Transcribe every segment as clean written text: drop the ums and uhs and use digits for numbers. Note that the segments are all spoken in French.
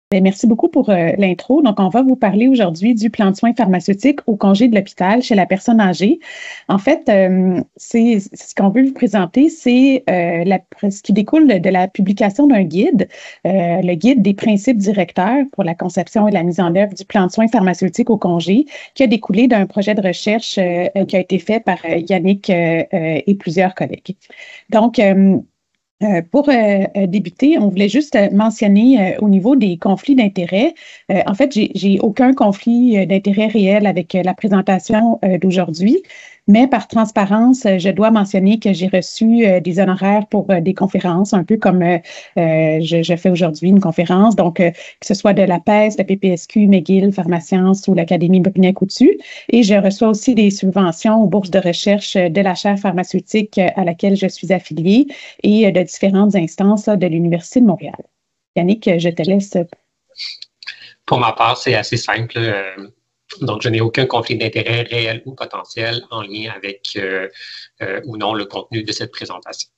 Bien, merci beaucoup pour l'intro. Donc, on va vous parler aujourd'hui du plan de soins pharmaceutique au congé de l'hôpital chez la personne âgée. En fait, c'est ce qu'on veut vous présenter, c'est ce qui découle de la publication d'un guide, le guide des principes directeurs pour la conception et la mise en œuvre du plan de soins pharmaceutique au congé, qui a découlé d'un projet de recherche qui a été fait par Yannick et plusieurs collègues. Donc, pour débuter, on voulait juste mentionner au niveau des conflits d'intérêts. En fait, j'ai aucun conflit d'intérêt réel avec la présentation d'aujourd'hui, mais par transparence, je dois mentionner que j'ai reçu des honoraires pour des conférences, un peu comme je fais aujourd'hui une conférence, donc que ce soit de la PES, la PPSQ, McGill, Pharmasciences ou l'Académie Brunet-Coutu. Et je reçois aussi des subventions aux bourses de recherche de la chaire pharmaceutique à laquelle je suis affiliée et de différentes instances de l'Université de Montréal. Yannick, je te laisse. Pour ma part, c'est assez simple. Donc, je n'ai aucun conflit d'intérêt réel ou potentiel en lien avec ou non le contenu de cette présentation.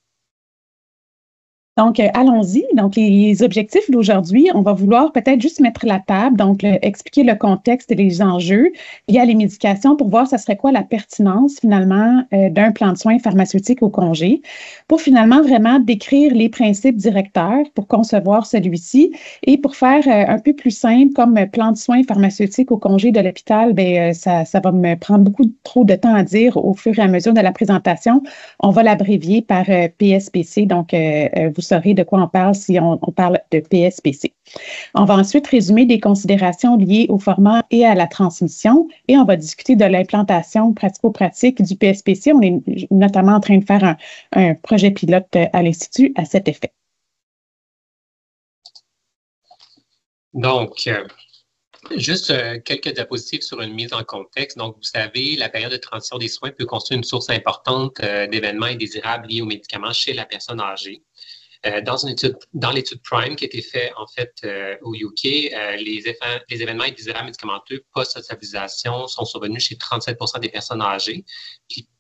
Donc, allons-y. Donc, les objectifs d'aujourd'hui, on va vouloir peut-être juste mettre la table, donc expliquer le contexte et les enjeux liés à les médications pour voir ça serait quoi la pertinence finalement d'un plan de soins pharmaceutique au congé, pour finalement vraiment décrire les principes directeurs pour concevoir celui-ci et pour faire un peu plus simple comme plan de soins pharmaceutique au congé de l'hôpital, bien, ça va me prendre beaucoup trop de temps à dire au fur et à mesure de la présentation. On va l'abrévier par PSPC, donc vous saurez de quoi on parle si on parle de PSPC. On va ensuite résumer des considérations liées au format et à la transmission et on va discuter de l'implantation pratico-pratique du PSPC. On est notamment en train de faire un projet pilote à l'Institut à cet effet. Donc, juste quelques diapositives sur une mise en contexte. Donc, vous savez, la période de transition des soins peut constituer une source importante d'événements indésirables liés aux médicaments chez la personne âgée. Dans l'étude PRIME qui a été faite en fait au UK, les événements indésirables médicamenteux post-hospitalisation sont survenus chez 37% des personnes âgées,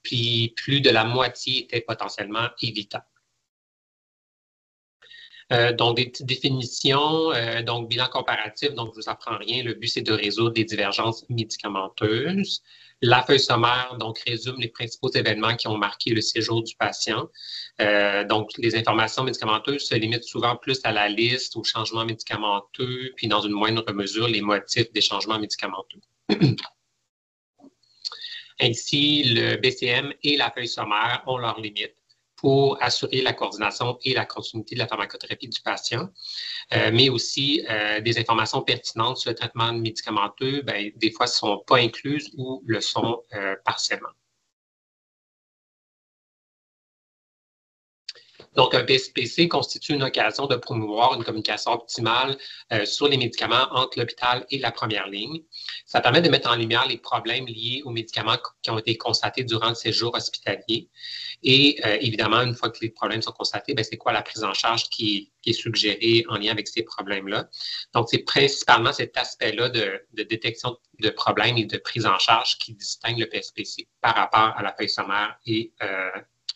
puis plus de la moitié étaient potentiellement évitables. Donc, des petites définitions, donc bilan comparatif, donc je ne vous apprends rien. Le but, c'est de résoudre des divergences médicamenteuses. La feuille sommaire, donc, résume les principaux événements qui ont marqué le séjour du patient. Donc, les informations médicamenteuses se limitent souvent plus à la liste, aux changements médicamenteux, puis dans une moindre mesure, les motifs des changements médicamenteux. Ainsi, le BCM et la feuille sommaire ont leurs limites pour assurer la coordination et la continuité de la pharmacothérapie du patient, mais aussi des informations pertinentes sur le traitement médicamenteux, bien, des fois, ne sont pas incluses ou le sont partiellement. Donc, un PSPC constitue une occasion de promouvoir une communication optimale sur les médicaments entre l'hôpital et la première ligne. Ça permet de mettre en lumière les problèmes liés aux médicaments qui ont été constatés durant le séjour hospitalier. Et évidemment, une fois que les problèmes sont constatés, c'est quoi la prise en charge qui est suggérée en lien avec ces problèmes-là. Donc, c'est principalement cet aspect-là de détection de problèmes et de prise en charge qui distingue le PSPC par rapport à la feuille sommaire et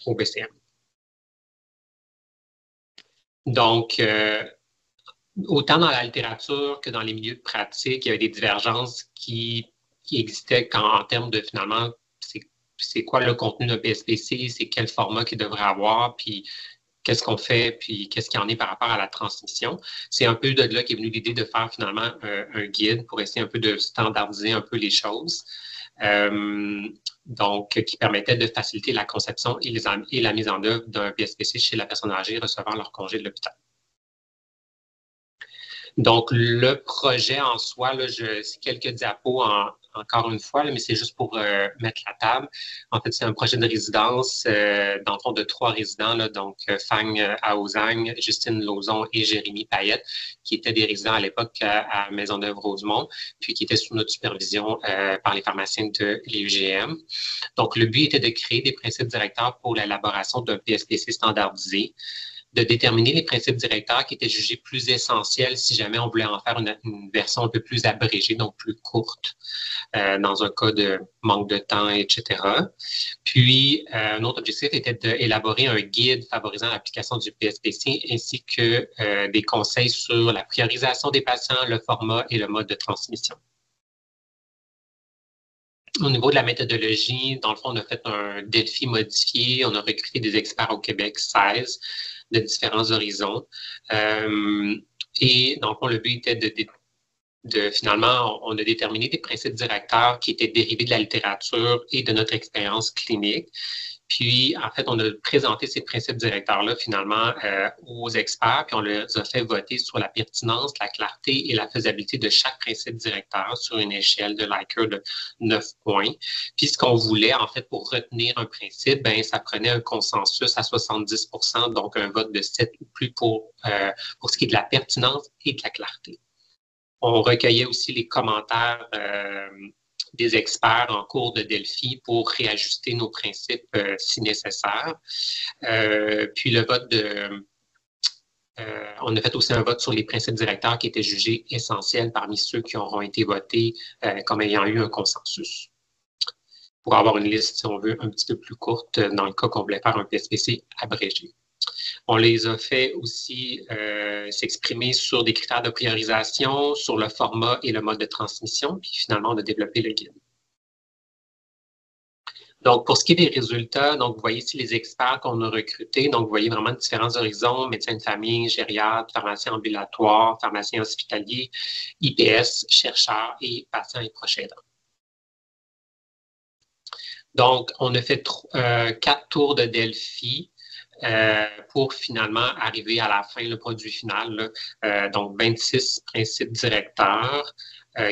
au BCM. Donc, autant dans la littérature que dans les milieux de pratique, il y avait des divergences qui existaient en termes de finalement, c'est quoi le contenu d'un PSPC, c'est quel format qu'il devrait avoir, puis qu'est-ce qu'on fait, puis qu'est-ce qu'il y en est par rapport à la transmission. C'est un peu de là qu'est venue l'idée de faire finalement un guide pour essayer un peu de standardiser un peu les choses. Donc, qui permettait de faciliter la conception et la mise en œuvre d'un PSPC chez la personne âgée recevant leur congé de l'hôpital. Donc, le projet en soi, c'est quelques diapos encore une fois, mais c'est juste pour mettre la table. En fait, c'est un projet de résidence, dans le fond, de 3 résidents, donc Fang Aozang, Justine Lauzon et Jérémy Payette, qui étaient des résidents à l'époque à Maisonneuve-Rosemont, puis qui étaient sous notre supervision par les pharmaciens de l'UGM. Donc, le but était de créer des principes directeurs pour l'élaboration d'un PSPC standardisé. de déterminer les principes directeurs qui étaient jugés plus essentiels si jamais on voulait en faire une version un peu plus abrégée, donc plus courte, dans un cas de manque de temps, etc. Puis, un autre objectif était d'élaborer un guide favorisant l'application du PSPC ainsi que des conseils sur la priorisation des patients, le format et le mode de transmission. Au niveau de la méthodologie, dans le fond, on a fait un DELFI modifié. On a recruté des experts au Québec, 16, de différents horizons. Et dans le fond, le but était finalement, on a déterminé des principes directeurs qui étaient dérivés de la littérature et de notre expérience clinique. Puis, en fait, on a présenté ces principes directeurs-là, finalement, aux experts, puis on les a fait voter sur la pertinence, la clarté et la faisabilité de chaque principe directeur sur une échelle de Likert de 9 points. Puis, ce qu'on voulait, en fait, pour retenir un principe, ben, ça prenait un consensus à 70%, donc un vote de 7 ou plus pour ce qui est de la pertinence et de la clarté. On recueillait aussi les commentaires des experts en cours de DELFI pour réajuster nos principes si nécessaire. Puis le vote on a fait aussi un vote sur les principes directeurs qui étaient jugés essentiels parmi ceux qui auront été votés comme ayant eu un consensus. Pour avoir une liste, si on veut, un petit peu plus courte dans le cas qu'on voulait faire un PSPC abrégé. On les a fait aussi s'exprimer sur des critères de priorisation, sur le format et le mode de transmission, puis finalement, on a développé le guide. Donc, pour ce qui est des résultats, donc vous voyez ici les experts qu'on a recrutés. Donc, vous voyez vraiment différents horizons, médecins de famille, gériatre, pharmacien ambulatoire, pharmacien hospitalier, IPS, chercheurs et patients et proches aidants. Donc, on a fait 4 tours de DELFI. Pour finalement arriver à la fin, le produit final. Donc, 26 principes directeurs,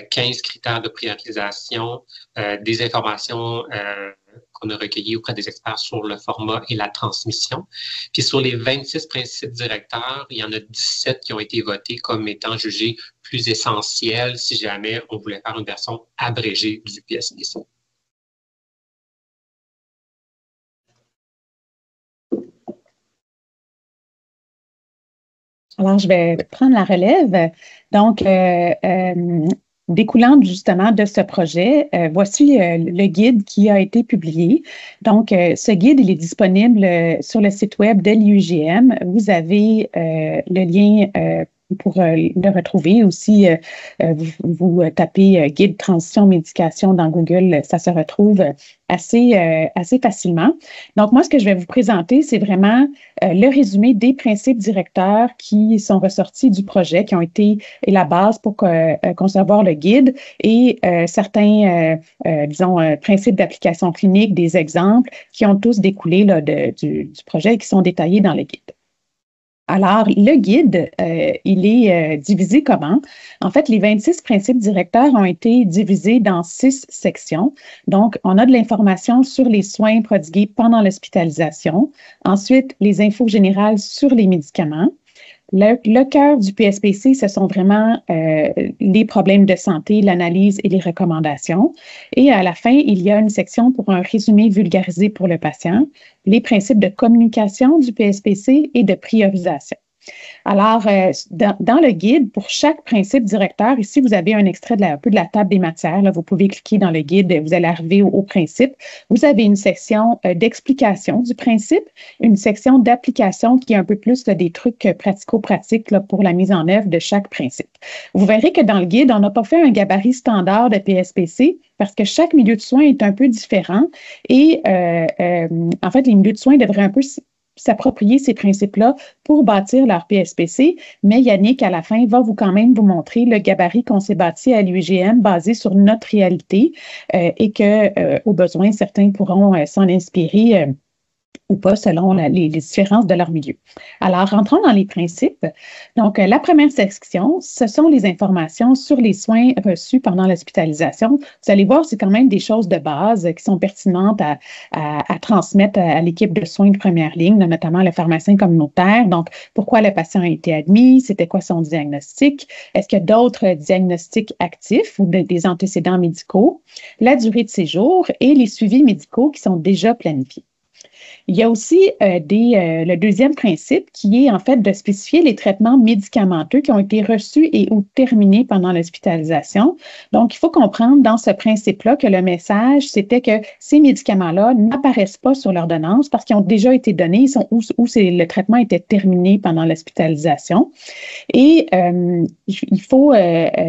15 critères de priorisation, des informations qu'on a recueillies auprès des experts sur le format et la transmission. Puis sur les 26 principes directeurs, il y en a 17 qui ont été votés comme étant jugés plus essentiels si jamais on voulait faire une version abrégée du PSPC. Alors, je vais prendre la relève. Donc, découlant justement de ce projet, voici le guide qui a été publié. Donc, ce guide, il est disponible sur le site web de l'IUGM. Vous avez le lien pour le retrouver aussi. Vous tapez guide transition médication dans Google, ça se retrouve assez facilement. Donc, moi, ce que je vais vous présenter, c'est vraiment le résumé des principes directeurs qui sont ressortis du projet, qui ont été la base pour concevoir le guide et certains, disons, principes d'application clinique, des exemples qui ont tous découlé là, du projet et qui sont détaillés dans le guide. Alors, le guide, il est divisé comment? En fait, les 26 principes directeurs ont été divisés dans 6 sections. Donc, on a de l'information sur les soins prodigués pendant l'hospitalisation. Ensuite, les infos générales sur les médicaments. Le cœur du PSPC, ce sont vraiment les problèmes de santé, l'analyse et les recommandations. Et à la fin, il y a une section pour un résumé vulgarisé pour le patient, les principes de communication du PSPC et de priorisation. Alors, dans le guide, pour chaque principe directeur, ici, vous avez un extrait un peu de la table des matières. Là, vous pouvez cliquer dans le guide, vous allez arriver au principe. Vous avez une section d'explication du principe, une section d'application qui est un peu plus des trucs pratico-pratiques pour la mise en œuvre de chaque principe. Vous verrez que dans le guide, on n'a pas fait un gabarit standard de PSPC parce que chaque milieu de soins est un peu différent et en fait, les milieux de soins devraient un peu s'approprier ces principes-là pour bâtir leur PSPC, mais Yannick, à la fin, va quand même vous montrer le gabarit qu'on s'est bâti à l'UGM basé sur notre réalité et que, au besoin, certains pourront s'en inspirer ou pas selon les différences de leur milieu. Alors, rentrons dans les principes. Donc, la première section, ce sont les informations sur les soins reçus pendant l'hospitalisation. Vous allez voir, c'est quand même des choses de base qui sont pertinentes à transmettre à l'équipe de soins de première ligne, notamment le pharmacien communautaire. Donc, pourquoi le patient a été admis? C'était quoi son diagnostic? Est-ce qu'il y a d'autres diagnostics actifs ou des antécédents médicaux? La durée de séjour et les suivis médicaux qui sont déjà planifiés. Il y a aussi le deuxième principe qui est en fait de spécifier les traitements médicamenteux qui ont été reçus et ou terminés pendant l'hospitalisation. Donc, il faut comprendre dans ce principe-là que le message, c'était que ces médicaments-là n'apparaissent pas sur l'ordonnance parce qu'ils ont déjà été donnés, ils sont où le traitement était terminé pendant l'hospitalisation. Et il faut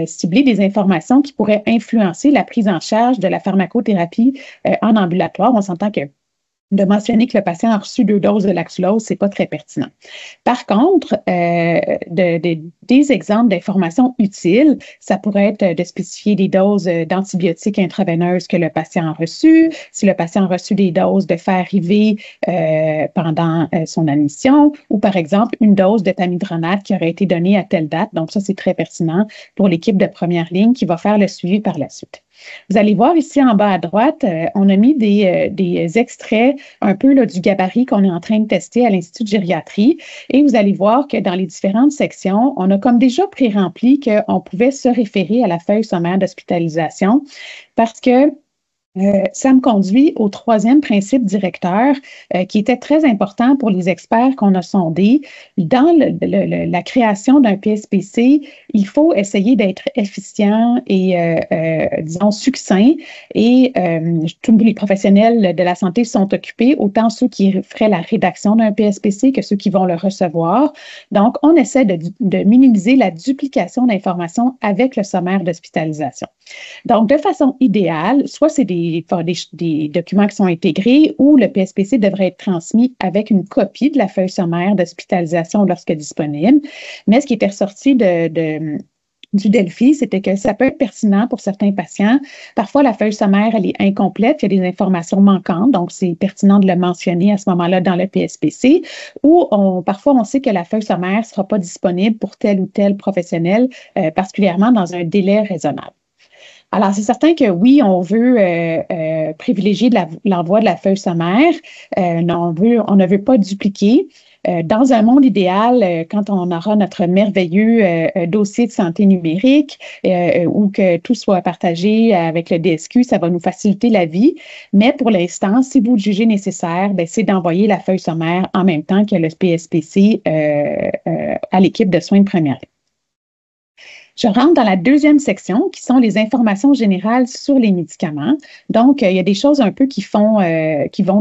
cibler des informations qui pourraient influencer la prise en charge de la pharmacothérapie en ambulatoire. On s'entend que de mentionner que le patient a reçu 2 doses de lactulose, ce n'est pas très pertinent. Par contre, des exemples d'informations utiles, ça pourrait être de spécifier des doses d'antibiotiques intraveineuses que le patient a reçues, si le patient a reçu des doses de fer IV pendant son admission, ou par exemple une dose de tamidronate qui aurait été donnée à telle date. Donc ça, c'est très pertinent pour l'équipe de première ligne qui va faire le suivi par la suite. Vous allez voir ici en bas à droite, on a mis des extraits un peu là, du gabarit qu'on est en train de tester à l'Institut de gériatrie. Et vous allez voir que dans les différentes sections, on a comme déjà pré-rempli qu'on pouvait se référer à la feuille sommaire d'hospitalisation parce que ça me conduit au troisième principe directeur qui était très important pour les experts qu'on a sondés. Dans la création d'un PSPC, il faut essayer d'être efficient et, disons, succinct. Et tous les professionnels de la santé sont occupés, autant ceux qui feraient la rédaction d'un PSPC que ceux qui vont le recevoir. Donc, on essaie de minimiser la duplication d'informations avec le sommaire d'hospitalisation. Donc, de façon idéale, soit c'est des documents qui sont intégrés ou le PSPC devrait être transmis avec une copie de la feuille sommaire d'hospitalisation lorsque disponible. Mais ce qui était ressorti du Delphi, c'était que ça peut être pertinent pour certains patients. Parfois, la feuille sommaire, elle est incomplète, il y a des informations manquantes, donc c'est pertinent de le mentionner à ce moment-là dans le PSPC. Ou parfois, on sait que la feuille sommaire ne sera pas disponible pour tel ou tel professionnel, particulièrement dans un délai raisonnable. Alors, c'est certain que oui, on veut privilégier l'envoi de la feuille sommaire. On ne veut pas dupliquer. Dans un monde idéal, quand on aura notre merveilleux dossier de santé numérique ou que tout soit partagé avec le DSQ, ça va nous faciliter la vie. Mais pour l'instant, si vous le jugez nécessaire, c'est d'envoyer la feuille sommaire en même temps que le PSPC à l'équipe de soins de première ligne. Je rentre dans la deuxième section qui sont les informations générales sur les médicaments. Donc, il y a des choses un peu qui vont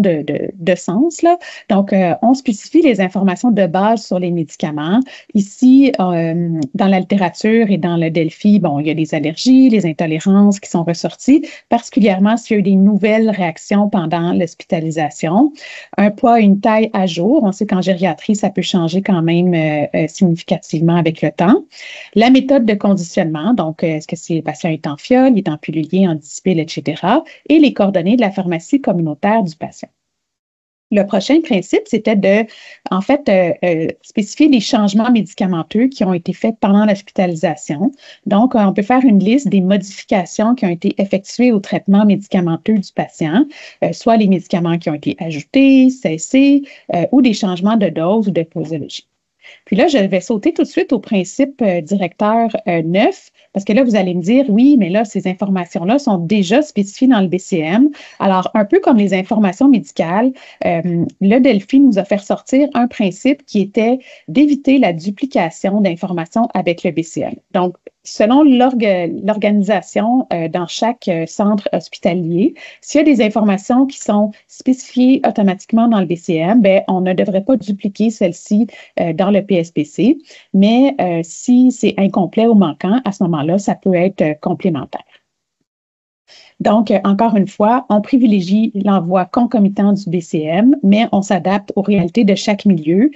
de sens, là. Donc, on spécifie les informations de base sur les médicaments. Ici, dans la littérature et dans le Delphi, bon, il y a les allergies, les intolérances qui sont ressorties, particulièrement s'il y a eu des nouvelles réactions pendant l'hospitalisation. Un poids et une taille à jour. On sait qu'en gériatrie, ça peut changer quand même significativement avec le temps. La méthode de conditionnement, donc est-ce que le patient est en fiole, il est en pilulier, en disipile, etc. Et les coordonnées de la pharmacie communautaire du patient. Le prochain principe, c'était de, en fait, spécifier les changements médicamenteux qui ont été faits pendant l'hospitalisation. Donc, on peut faire une liste des modifications qui ont été effectuées au traitement médicamenteux du patient, soit les médicaments qui ont été ajoutés, cessés, ou des changements de dose ou de posologie. Puis là, je vais sauter tout de suite au principe directeur 9, parce que là, vous allez me dire, oui, mais là, ces informations-là sont déjà spécifiées dans le BCM. Alors, un peu comme les informations médicales, le Delphi nous a fait ressortir un principe qui était d'éviter la duplication d'informations avec le BCM. Donc, selon l'organisation dans chaque centre hospitalier, s'il y a des informations qui sont spécifiées automatiquement dans le BCM, bien, on ne devrait pas dupliquer celles-ci dans le PSPC, mais si c'est incomplet ou manquant, à ce moment-là, ça peut être complémentaire. Donc, encore une fois, on privilégie l'envoi concomitant du BCM, mais on s'adapte aux réalités de chaque milieu.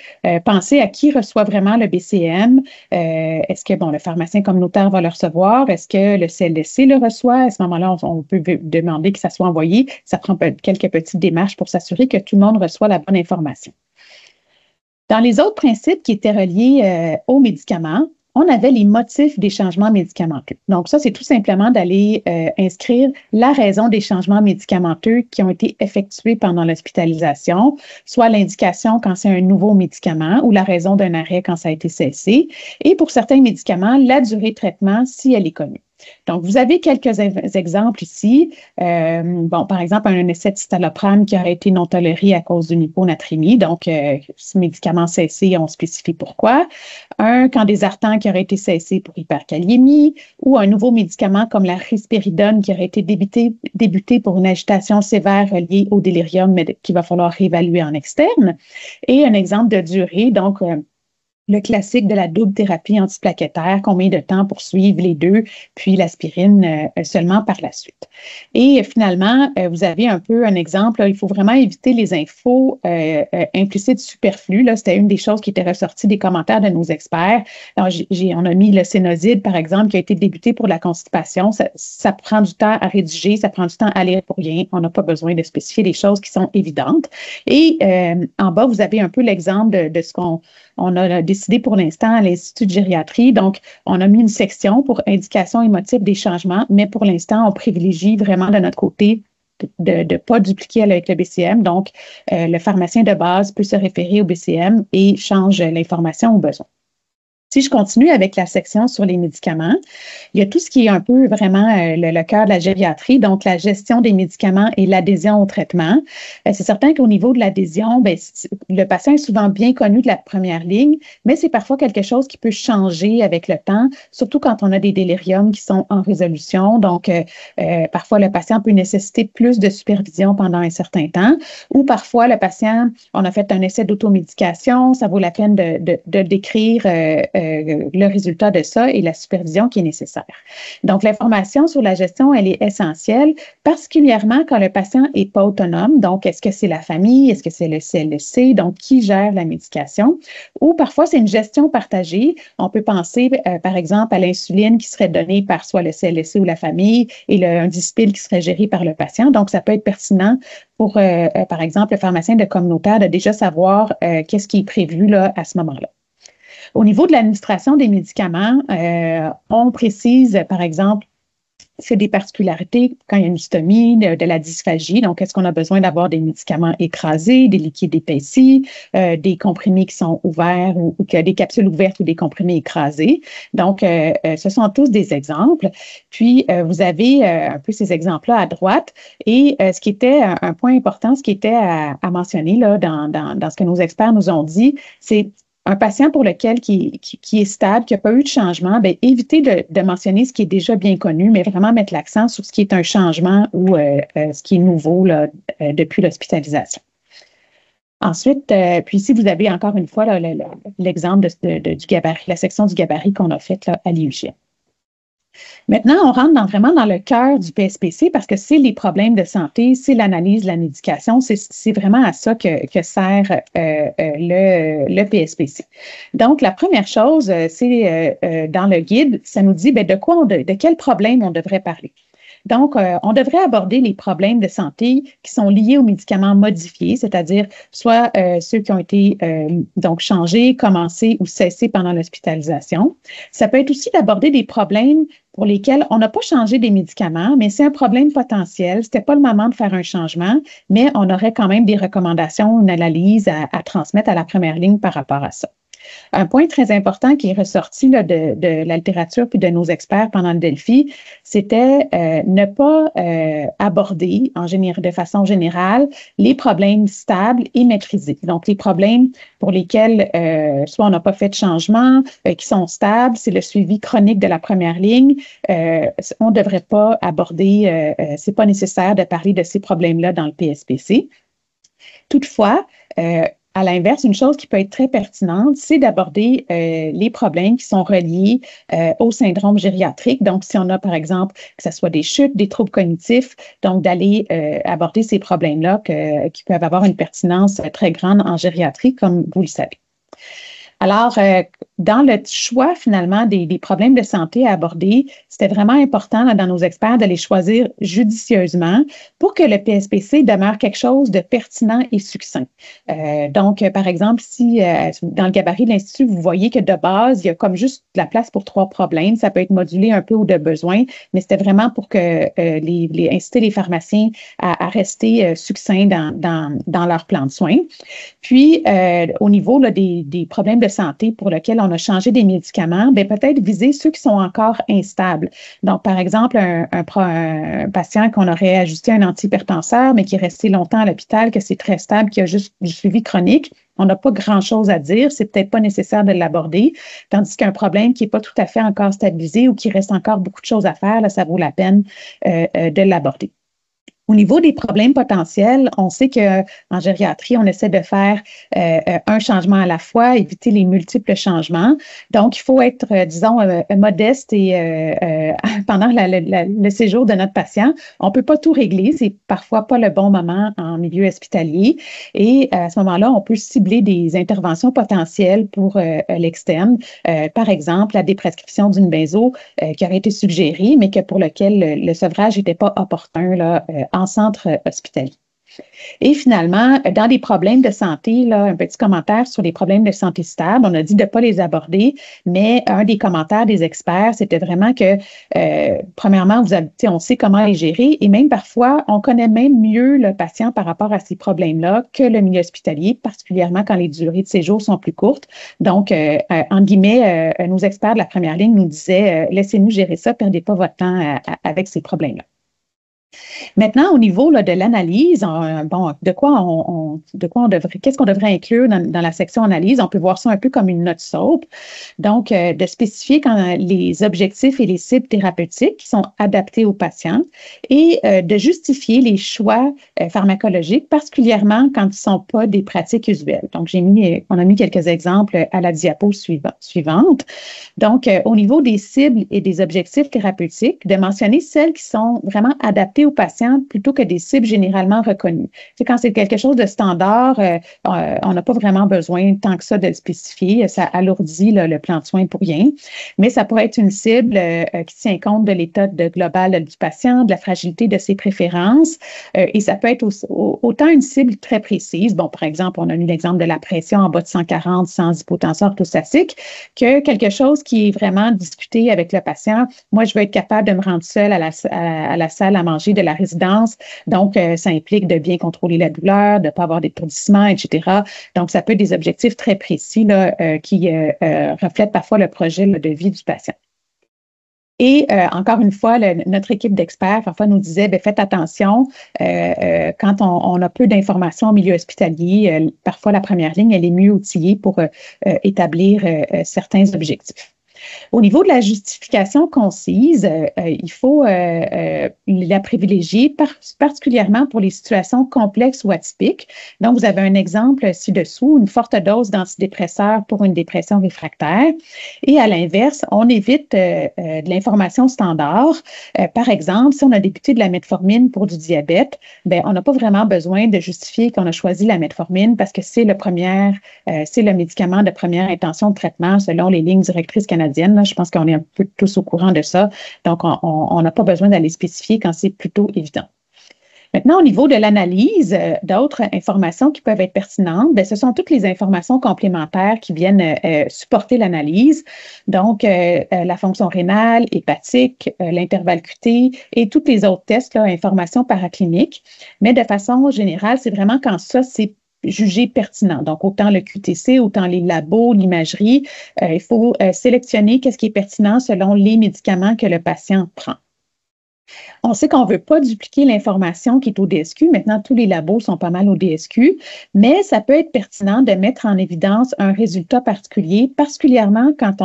Pensez à qui reçoit vraiment le BCM. Est-ce que, le pharmacien communautaire va le recevoir? Est-ce que le CLSC le reçoit? À ce moment-là, on peut demander que ça soit envoyé. Ça prend quelques petites démarches pour s'assurer que tout le monde reçoit la bonne information. Dans les autres principes qui étaient reliés aux médicaments, on avait les motifs des changements médicamenteux. Donc, ça, c'est tout simplement d'aller inscrire la raison des changements médicamenteux qui ont été effectués pendant l'hospitalisation, soit l'indication quand c'est un nouveau médicament ou la raison d'un arrêt quand ça a été cessé. Et pour certains médicaments, la durée de traitement si elle est connue. Donc, vous avez quelques exemples ici. Par exemple, un essai de citalopram qui aurait été non toléré à cause d'une hyponatrémie. Donc, ce médicament cessé, on spécifie pourquoi. Un candesartan qui aurait été cessé pour hyperkaliémie ou un nouveau médicament comme la risperidone qui aurait été débuté pour une agitation sévère liée au délirium, mais qu'il va falloir réévaluer en externe. Et un exemple de durée, donc le classique de la double thérapie antiplaquettaire, combien de temps pour suivre les deux, puis l'aspirine seulement par la suite. Et finalement, vous avez un peu un exemple, là, il faut vraiment éviter les infos implicites superflues. C'était une des choses qui était ressortie des commentaires de nos experts. Alors, on a mis le Sénoside, par exemple, qui a été débuté pour la constipation. Ça prend du temps à rédiger, ça prend du temps à lire pour rien. On n'a pas besoin de spécifier les choses qui sont évidentes. Et en bas, vous avez un peu l'exemple de ce qu'on a décidé pour l'instant à l'Institut de gériatrie. Donc, on a mis une section pour indication et motif des changements, mais pour l'instant, on privilégie vraiment de notre côté de ne pas dupliquer avec le BCM. Donc, le pharmacien de base peut se référer au BCM et change l'information au besoin. Si je continue avec la section sur les médicaments, il y a tout ce qui est un peu vraiment le cœur de la gériatrie, donc la gestion des médicaments et l'adhésion au traitement. C'est certain qu'au niveau de l'adhésion, le patient est souvent bien connu de la première ligne, mais c'est parfois quelque chose qui peut changer avec le temps, surtout quand on a des déliriums qui sont en résolution. Donc, parfois, le patient peut nécessiter plus de supervision pendant un certain temps, ou parfois, le patient, on a fait un essai d'automédication, ça vaut la peine de décrire le résultat de ça et la supervision qui est nécessaire. Donc, l'information sur la gestion, elle est essentielle, particulièrement quand le patient n'est pas autonome. Donc, est-ce que c'est la famille? Est-ce que c'est le CLSC? Donc, qui gère la médication? Ou parfois, c'est une gestion partagée. On peut penser, par exemple, à l'insuline qui serait donnée par soit le CLSC ou la famille et un Dispil qui serait géré par le patient. Donc, ça peut être pertinent pour, par exemple, le pharmacien de communautaire de déjà savoir qu'est-ce qui est prévu là, à ce moment-là. Au niveau de l'administration des médicaments, on précise, par exemple, c'est des particularités quand il y a une stomie, de la dysphagie. Donc, est-ce qu'on a besoin d'avoir des médicaments écrasés, des liquides épaissis, des comprimés qui sont ouverts ou des capsules ouvertes ou des comprimés écrasés? Donc, ce sont tous des exemples. Puis, vous avez un peu ces exemples-là à droite. Et ce qui était un point important, ce qui était à mentionner là, dans ce que nos experts nous ont dit, c'est un patient pour lequel qui est stable, qui n'a pas eu de changement, évitez de mentionner ce qui est déjà bien connu, mais vraiment mettre l'accent sur ce qui est un changement ou ce qui est nouveau là, depuis l'hospitalisation. Ensuite, puis ici, vous avez encore une fois là, l'exemple du gabarit, la section du gabarit qu'on a faite là, à l'IUGM. Maintenant, on rentre vraiment dans le cœur du PSPC parce que c'est les problèmes de santé, c'est l'analyse de la médication, c'est vraiment à ça que sert le PSPC. Donc, la première chose, c'est dans le guide, ça nous dit de quel problème on devrait parler. Donc, on devrait aborder les problèmes de santé qui sont liés aux médicaments modifiés, c'est-à-dire soit ceux qui ont été donc changés, commencés ou cessés pendant l'hospitalisation. Ça peut être aussi d'aborder des problèmes pour lesquels on n'a pas changé des médicaments, mais c'est un problème potentiel. Ce n'était pas le moment de faire un changement, mais on aurait quand même des recommandations, une analyse à transmettre à la première ligne par rapport à ça. Un point très important qui est ressorti là, de la littérature puis de nos experts pendant le Delphi, c'était ne pas aborder de façon générale les problèmes stables et maîtrisés. Donc, les problèmes pour lesquels soit on n'a pas fait de changement, qui sont stables, c'est le suivi chronique de la première ligne. On ne devrait pas aborder, c'est pas nécessaire de parler de ces problèmes-là dans le PSPC. Toutefois, à l'inverse, une chose qui peut être très pertinente, c'est d'aborder les problèmes qui sont reliés au syndrome gériatrique. Donc, si on a, par exemple, que ce soit des chutes, des troubles cognitifs, donc d'aller aborder ces problèmes-là qui peuvent avoir une pertinence très grande en gériatrie, comme vous le savez. Alors, dans le choix, finalement, des problèmes de santé à aborder, c'était vraiment important là, dans nos experts de les choisir judicieusement pour que le PSPC demeure quelque chose de pertinent et succinct. Donc, par exemple, si dans le gabarit de l'Institut, vous voyez que de base, il y a comme juste de la place pour 3 problèmes, ça peut être modulé un peu au de besoin, mais c'était vraiment pour que inciter les pharmaciens à rester succincts dans leur plan de soins. Puis, au niveau là, des problèmes de santé pour lequel on a changé des médicaments, bien, peut-être viser ceux qui sont encore instables. Donc, par exemple, un patient qu'on aurait ajusté un antihypertenseur, mais qui est resté longtemps à l'hôpital, que c'est très stable, qui a juste du suivi chronique, on n'a pas grand-chose à dire, c'est peut-être pas nécessaire de l'aborder, tandis qu'un problème qui n'est pas tout à fait encore stabilisé ou qui reste encore beaucoup de choses à faire, là, ça vaut la peine de l'aborder. Au niveau des problèmes potentiels, on sait qu'en gériatrie, on essaie de faire un changement à la fois, éviter les multiples changements. Donc, il faut être, disons, modeste et pendant le séjour de notre patient, on ne peut pas tout régler. C'est parfois pas le bon moment en milieu hospitalier. Et à ce moment-là, on peut cibler des interventions potentielles pour l'externe. Par exemple, la déprescription d'une benzo qui aurait été suggérée, mais que pour lequel le sevrage n'était pas opportun là, en centre hospitalier. Et finalement, dans les problèmes de santé, là, un petit commentaire sur les problèmes de santé stable. On a dit de ne pas les aborder, mais un des commentaires des experts, c'était vraiment que, premièrement, on sait comment les gérer et même parfois, on connaît même mieux le patient par rapport à ces problèmes-là que le milieu hospitalier, particulièrement quand les durées de séjour sont plus courtes. Donc, en guillemets, nos experts de la première ligne nous disaient, laissez-nous gérer ça, perdez pas votre temps avec ces problèmes-là. Maintenant, au niveau là, de l'analyse, qu'est-ce qu'on devrait inclure dans la section analyse? On peut voir ça un peu comme une note SOAP. Donc, de spécifier les objectifs et les cibles thérapeutiques qui sont adaptés aux patients et de justifier les choix pharmacologiques, particulièrement quand ils ne sont pas des pratiques usuelles. Donc, on a mis quelques exemples à la diapo suivante. Donc, au niveau des cibles et des objectifs thérapeutiques, de mentionner celles qui sont vraiment adaptées aux patients plutôt que des cibles généralement reconnues. Quand c'est quelque chose de standard, on n'a pas vraiment besoin tant que ça de le spécifier. Ça alourdit là, le plan de soins pour rien. Mais ça pourrait être une cible qui tient compte de l'état global du patient, de la fragilité de ses préférences. Et ça peut être autant une cible très précise. Bon, par exemple, on a mis l'exemple de la pression en bas de 140 sans hypotension orthostatique, que quelque chose qui est vraiment discuté avec le patient. Moi, je veux être capable de me rendre seule à la salle à manger de la résidence. Donc, ça implique de bien contrôler la douleur, de ne pas avoir d'étourdissement, etc. Donc, ça peut être des objectifs très précis là, qui reflètent parfois le projet là, de vie du patient. Et encore une fois, notre équipe d'experts parfois nous disait, faites attention, quand on a peu d'informations au milieu hospitalier, parfois la première ligne, elle est mieux outillée pour établir certains objectifs. Au niveau de la justification concise, il faut la privilégier particulièrement pour les situations complexes ou atypiques. Donc, vous avez un exemple ci-dessous, une forte dose d'antidépresseurs pour une dépression réfractaire. Et à l'inverse, on évite de l'information standard. Par exemple, si on a débuté de la metformine pour du diabète, on n'a pas vraiment besoin de justifier qu'on a choisi la metformine parce que c'est le médicament de première intention de traitement selon les lignes directrices canadiennes. Là, je pense qu'on est un peu tous au courant de ça. Donc, on n'a pas besoin d'aller spécifier quand c'est plutôt évident. Maintenant, au niveau de l'analyse, d'autres informations qui peuvent être pertinentes, ce sont toutes les informations complémentaires qui viennent supporter l'analyse. Donc, la fonction rénale, hépatique, l'intervalle QT et tous les autres tests, là, informations paracliniques. Mais de façon générale, c'est vraiment quand ça, c'est jugé pertinent. Donc, autant le QTC, autant les labos, l'imagerie, il faut sélectionner qu'est-ce qui est pertinent selon les médicaments que le patient prend. On sait qu'on ne veut pas dupliquer l'information qui est au DSQ. Maintenant, tous les labos sont pas mal au DSQ, mais ça peut être pertinent de mettre en évidence un résultat particulier, particulièrement quand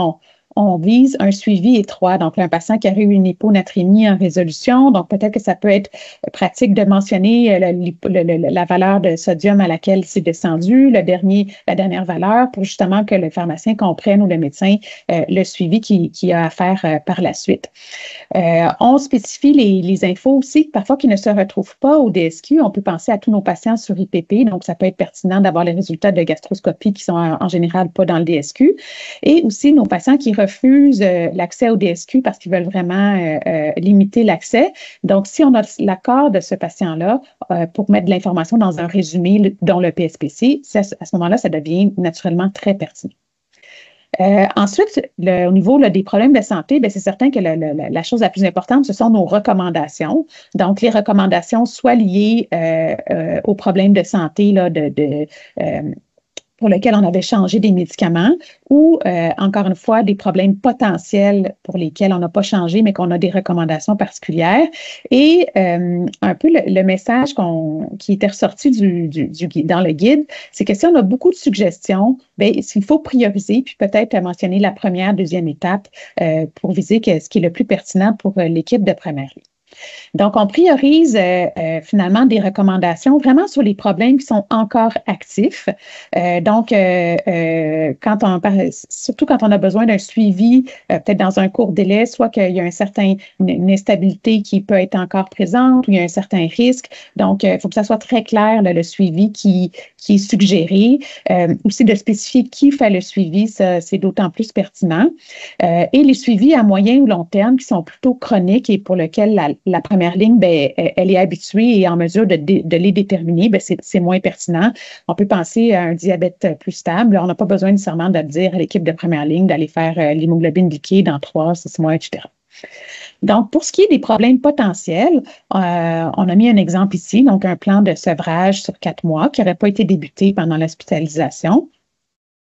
on vise un suivi étroit. Donc, un patient qui a eu une hyponatrémie en résolution, donc peut-être que ça peut être pratique de mentionner la valeur de sodium à laquelle c'est descendu, la dernière valeur, pour justement que le pharmacien comprenne ou le médecin le suivi qu'il a à faire par la suite. On spécifie les infos aussi, parfois qui ne se retrouvent pas au DSQ. On peut penser à tous nos patients sur IPP, donc ça peut être pertinent d'avoir les résultats de gastroscopie qui sont en général pas dans le DSQ. Et aussi nos patients qui refusent l'accès au DSQ parce qu'ils veulent vraiment limiter l'accès. Donc, si on a l'accord de ce patient-là pour mettre de l'information dans un résumé dont le PSPC, à ce moment-là, ça devient naturellement très pertinent. Ensuite, au niveau là, des problèmes de santé, c'est certain que la chose la plus importante, ce sont nos recommandations. Donc, les recommandations soient liées aux problèmes de santé là, pour lesquels on avait changé des médicaments ou, encore une fois, des problèmes potentiels pour lesquels on n'a pas changé, mais qu'on a des recommandations particulières. Et un peu le message qui était ressorti dans le guide, c'est que si on a beaucoup de suggestions, bien, il faut prioriser, puis peut-être mentionner la première, deuxième étape pour viser ce qui est le plus pertinent pour l'équipe de première ligne. Donc, on priorise finalement des recommandations vraiment sur les problèmes qui sont encore actifs. Surtout quand on a besoin d'un suivi, peut-être dans un court délai, soit qu'il y a une instabilité qui peut être encore présente ou il y a un certain risque. Donc, il faut que ça soit très clair, le suivi qui est suggéré. Aussi, de spécifier qui fait le suivi, ça, c'est d'autant plus pertinent. Et les suivis à moyen ou long terme qui sont plutôt chroniques et pour lesquels la première ligne, bien, elle est habituée et en mesure de les déterminer, bien, c'est moins pertinent. On peut penser à un diabète plus stable. On n'a pas besoin nécessairement de dire à l'équipe de première ligne d'aller faire l'hémoglobine glyquée dans 3, 6 mois, etc. Donc, pour ce qui est des problèmes potentiels, on a mis un exemple ici, donc un plan de sevrage sur 4 mois qui n'aurait pas été débuté pendant l'hospitalisation.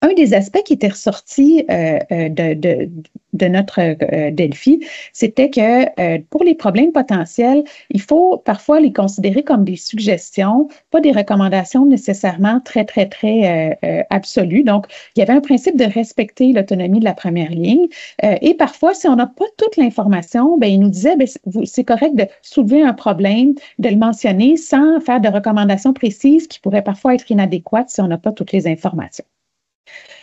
Un des aspects qui était ressorti de notre Delphi, c'était que pour les problèmes potentiels, il faut parfois les considérer comme des suggestions, pas des recommandations nécessairement très, très, très absolues. Donc, il y avait un principe de respecter l'autonomie de la première ligne. Et parfois, si on n'a pas toute l'information, bien, il nous disait, bien, c'est correct de soulever un problème, de le mentionner sans faire de recommandations précises qui pourraient parfois être inadéquates si on n'a pas toutes les informations.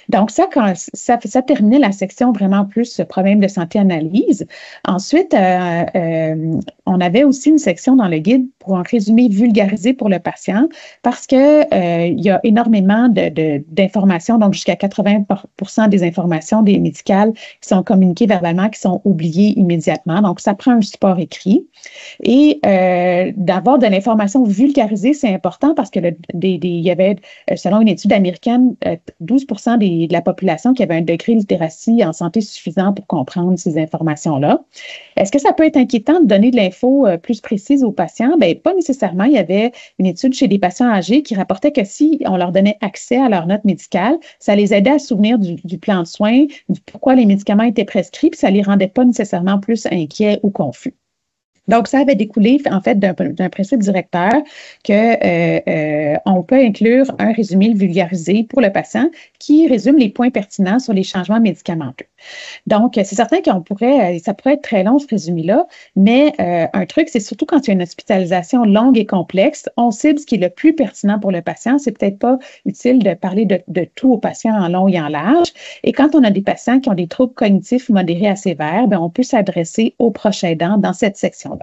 Donc, ça terminait la section vraiment plus problème de santé analyse. Ensuite, on avait aussi une section dans le guide pour un résumé vulgarisé pour le patient parce que il y a énormément d'informations, donc jusqu'à 80% des informations des médicales qui sont communiquées verbalement, qui sont oubliées immédiatement. Donc, ça prend un support écrit. Et d'avoir de l'information vulgarisée, c'est important parce que il y avait, selon une étude américaine, 12% de la population qui avait un degré de littératie en santé suffisant pour comprendre ces informations-là. Est-ce que ça peut être inquiétant de donner de l'info plus précise aux patients? Bien, pas nécessairement. Il y avait une étude chez des patients âgés qui rapportait que si on leur donnait accès à leur note médicale, ça les aidait à se souvenir du plan de soins, du pourquoi les médicaments étaient prescrits, puis ça ne les rendait pas nécessairement plus inquiets ou confus. Donc, ça avait découlé, en fait, d'un principe directeur qu'on peut inclure un résumé vulgarisé pour le patient qui résume les points pertinents sur les changements médicamenteux. Donc, c'est certain ça pourrait être très long, ce résumé-là, mais un truc, c'est surtout quand il y a une hospitalisation longue et complexe, on cible ce qui est le plus pertinent pour le patient. C'est peut-être pas utile de parler de tout au patient en long et en large. Et quand on a des patients qui ont des troubles cognitifs modérés à sévères, bien, on peut s'adresser aux proches aidants dans cette section-là.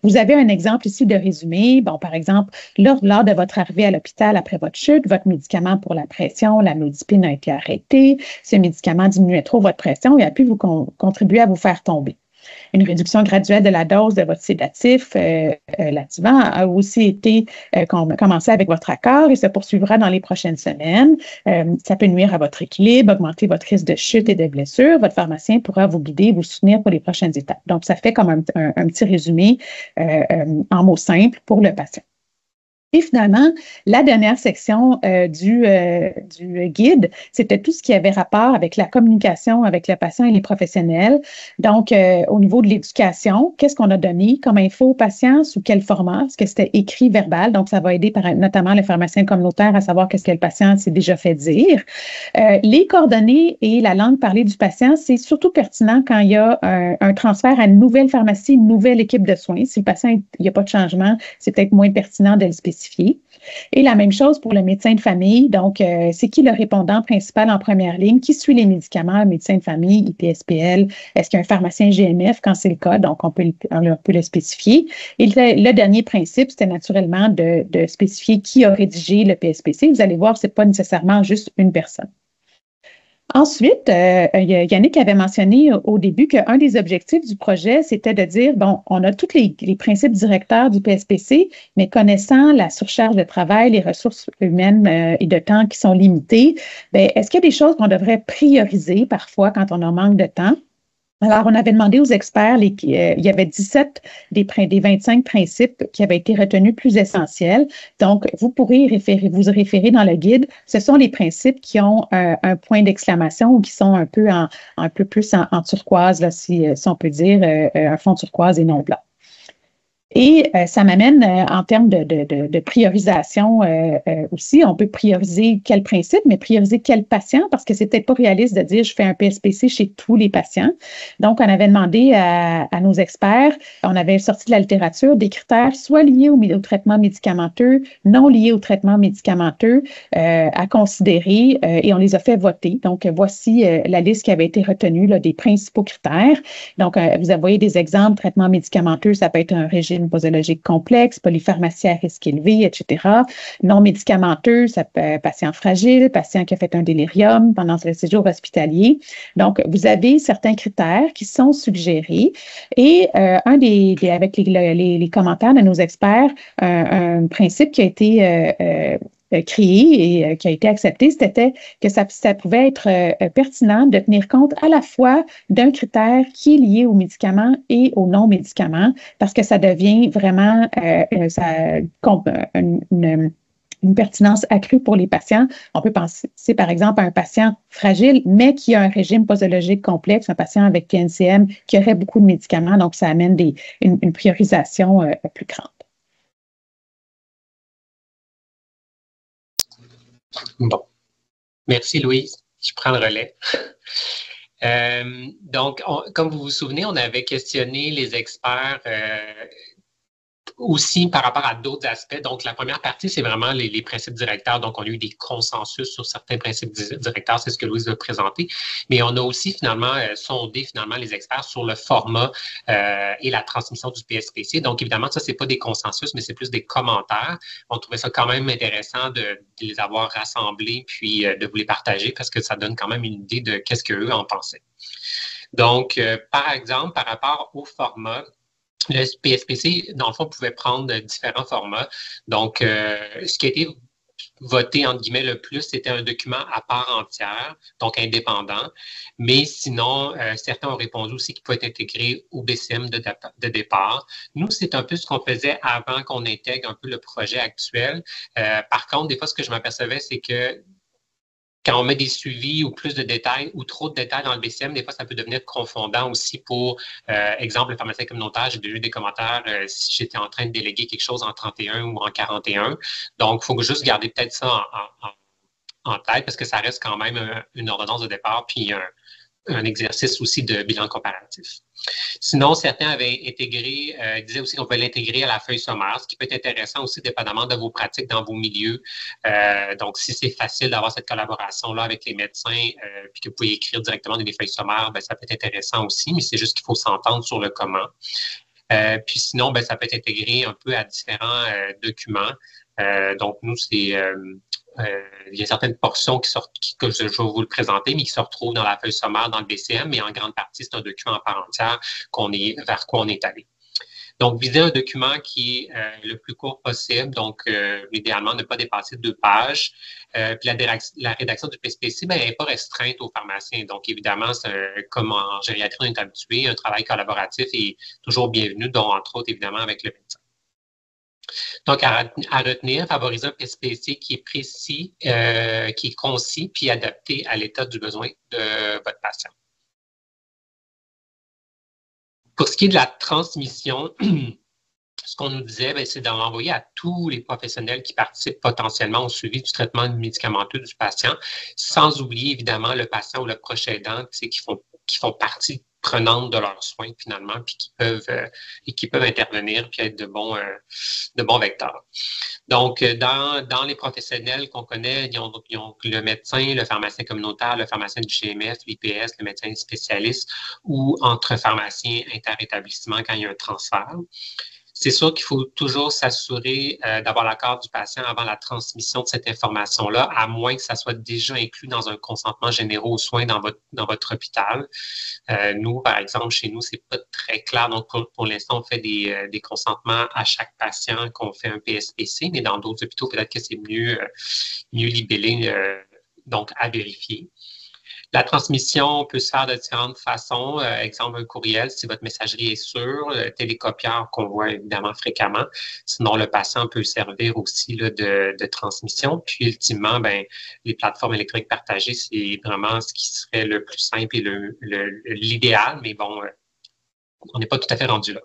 Vous avez un exemple ici de résumé. Bon, par exemple, lors de votre arrivée à l'hôpital après votre chute, votre médicament pour la pression, l'amlodipine, a été arrêté. Ce médicament diminuait trop votre pression et a pu vous contribuer à vous faire tomber. Une réduction graduelle de la dose de votre sédatif, l'Ativan, a aussi été commencé avec votre accord et se poursuivra dans les prochaines semaines. Ça peut nuire à votre équilibre, augmenter votre risque de chute et de blessure. Votre pharmacien pourra vous guider, vous soutenir pour les prochaines étapes. Donc, ça fait comme un petit résumé en mots simples pour le patient. Et finalement, la dernière section du guide, c'était tout ce qui avait rapport avec la communication avec le patient et les professionnels. Donc, au niveau de l'éducation, qu'est-ce qu'on a donné comme info aux patients, sous quel format? Est-ce que c'était écrit, verbal? Donc, ça va aider notamment le pharmacien communautaire à savoir qu'est-ce que le patient s'est déjà fait dire. Les coordonnées et la langue parlée du patient, c'est surtout pertinent quand il y a un transfert à une nouvelle pharmacie, une nouvelle équipe de soins. Si le patient, il n'y a pas de changement, c'est peut-être moins pertinent de le spécifier. Et la même chose pour le médecin de famille. Donc, c'est qui le répondant principal en première ligne? Qui suit les médicaments? Le médecin de famille, IPSPL? Est-ce qu'il y a un pharmacien GMF quand c'est le cas? Donc, on peut le spécifier. Et le dernier principe, c'était naturellement de spécifier qui a rédigé le PSPC. Vous allez voir, ce n'est pas nécessairement juste une personne. Ensuite, Yannick avait mentionné au début qu'un des objectifs du projet, c'était de dire, bon, on a tous les principes directeurs du PSPC, mais connaissant la surcharge de travail, les ressources humaines et de temps qui sont limitées, bien, est-ce qu'il y a des choses qu'on devrait prioriser parfois quand on a un manque de temps? Alors, on avait demandé aux experts, il y avait 17 des 25 principes qui avaient été retenus plus essentiels. Donc, vous pourrez vous référer dans le guide. Ce sont les principes qui ont un point d'exclamation ou qui sont un peu plus en turquoise, là, si on peut dire, un fond turquoise et non blanc. Et ça m'amène en termes de priorisation aussi. On peut prioriser quel principe, mais prioriser quel patient, parce que c'est peut-être pas réaliste de dire je fais un PSPC chez tous les patients. Donc, on avait demandé à nos experts, on avait sorti de la littérature des critères soit liés au traitement médicamenteux, non liés au traitement médicamenteux à considérer et on les a fait voter. Donc, voici la liste qui avait été retenue là, des principaux critères. Donc, vous voyez des exemples, traitement médicamenteux, ça peut être un régime posologique complexe, polypharmacie à risque élevé, etc. Non médicamenteux, ça peut être patient fragile, patient qui a fait un délirium pendant le séjour hospitalier. Donc, vous avez certains critères qui sont suggérés et avec les commentaires de nos experts, un principe qui a été créé et qui a été accepté, c'était que ça pouvait être pertinent de tenir compte à la fois d'un critère qui est lié aux médicaments et aux non-médicaments, parce que ça devient vraiment une pertinence accrue pour les patients. On peut penser, par exemple, à un patient fragile, mais qui a un régime posologique complexe, un patient avec TNCM qui aurait beaucoup de médicaments, donc ça amène une priorisation plus grande. Bon. Merci, Louise. Je prends le relais. Donc, comme vous vous souvenez, on avait questionné les experts aussi par rapport à d'autres aspects. Donc, la première partie, c'est vraiment les principes directeurs. Donc, on a eu des consensus sur certains principes directeurs, c'est ce que Louise a présenté. Mais on a aussi finalement sondé finalement les experts sur le format et la transmission du PSPC. Donc, évidemment, ça, c'est pas des consensus, mais c'est plus des commentaires. On trouvait ça quand même intéressant de les avoir rassemblés puis de vous les partager parce que ça donne quand même une idée de qu'est-ce qu'eux en pensaient. Donc, par exemple, par rapport au format, le PSPC, dans le fond, pouvait prendre différents formats. Donc, ce qui a été voté, entre guillemets, le plus, c'était un document à part entière, donc indépendant. Mais sinon, certains ont répondu aussi qu'il pouvait être intégré au BCM de départ. Nous, c'est un peu ce qu'on faisait avant qu'on intègre un peu le projet actuel. Par contre, des fois, ce que je m'apercevais, c'est que quand on met des suivis ou plus de détails ou trop de détails dans le BCM, des fois, ça peut devenir confondant aussi pour, exemple, le pharmacien communautaire. J'ai déjà eu des commentaires si j'étais en train de déléguer quelque chose en 31 ou en 41. Donc, il faut juste garder peut-être ça en tête parce que ça reste quand même une ordonnance de départ puis un exercice aussi de bilan comparatif. Sinon, certains avaient intégré, disaient aussi qu'on pouvait l'intégrer à la feuille sommaire, ce qui peut être intéressant aussi dépendamment de vos pratiques dans vos milieux. Donc, si c'est facile d'avoir cette collaboration-là avec les médecins, puis que vous pouvez écrire directement dans des feuilles sommaires, ben, ça peut être intéressant aussi, mais c'est juste qu'il faut s'entendre sur le comment. Puis sinon, ben, ça peut être intégré un peu à différents documents. Donc, nous, c'est... il y a certaines portions qui sortent, que je vais vous le présenter, mais qui se retrouvent dans la feuille sommaire, dans le BCM, mais en grande partie, c'est un document en part entière vers quoi on est allé. Donc, viser un document qui est le plus court possible, donc idéalement ne pas dépasser 2 pages. Puis la rédaction du PSPC, ben, elle n'est pas restreinte aux pharmaciens. Donc, évidemment, comme en gériatrie, on est habitué, un travail collaboratif est toujours bienvenu, dont entre autres, évidemment, avec le médecin. Donc, à retenir, favoriser un PSPC qui est précis, qui est concis, puis adapté à l'état du besoin de votre patient. Pour ce qui est de la transmission, ce qu'on nous disait, c'est d'en envoyer à tous les professionnels qui participent potentiellement au suivi du traitement médicamenteux du patient, sans oublier évidemment le patient ou le proche aidant qui font partie prenante de leurs soins finalement, puis qui peuvent intervenir puis être de bons vecteurs. Donc, dans les professionnels qu'on connaît, ils ont le médecin, le pharmacien communautaire, le pharmacien du GMF, l'IPS, le médecin spécialiste ou entre pharmaciens inter-établissements quand il y a un transfert. C'est sûr qu'il faut toujours s'assurer d'avoir l'accord du patient avant la transmission de cette information-là, à moins que ça soit déjà inclus dans un consentement généraux aux soins dans votre hôpital. Nous, par exemple, chez nous, c'est pas très clair. Donc, pour l'instant, on fait des consentements à chaque patient qu'on fait un PSPC, mais dans d'autres hôpitaux, peut-être que c'est mieux libellé, donc à vérifier. La transmission peut se faire de différentes façons. Exemple, un courriel, si votre messagerie est sûre, le télécopieur qu'on voit évidemment fréquemment. Sinon, le patient peut servir aussi là, de transmission. Puis, ultimement, ben, les plateformes électroniques partagées, c'est vraiment ce qui serait le plus simple et l'idéal, mais bon, on n'est pas tout à fait rendu là.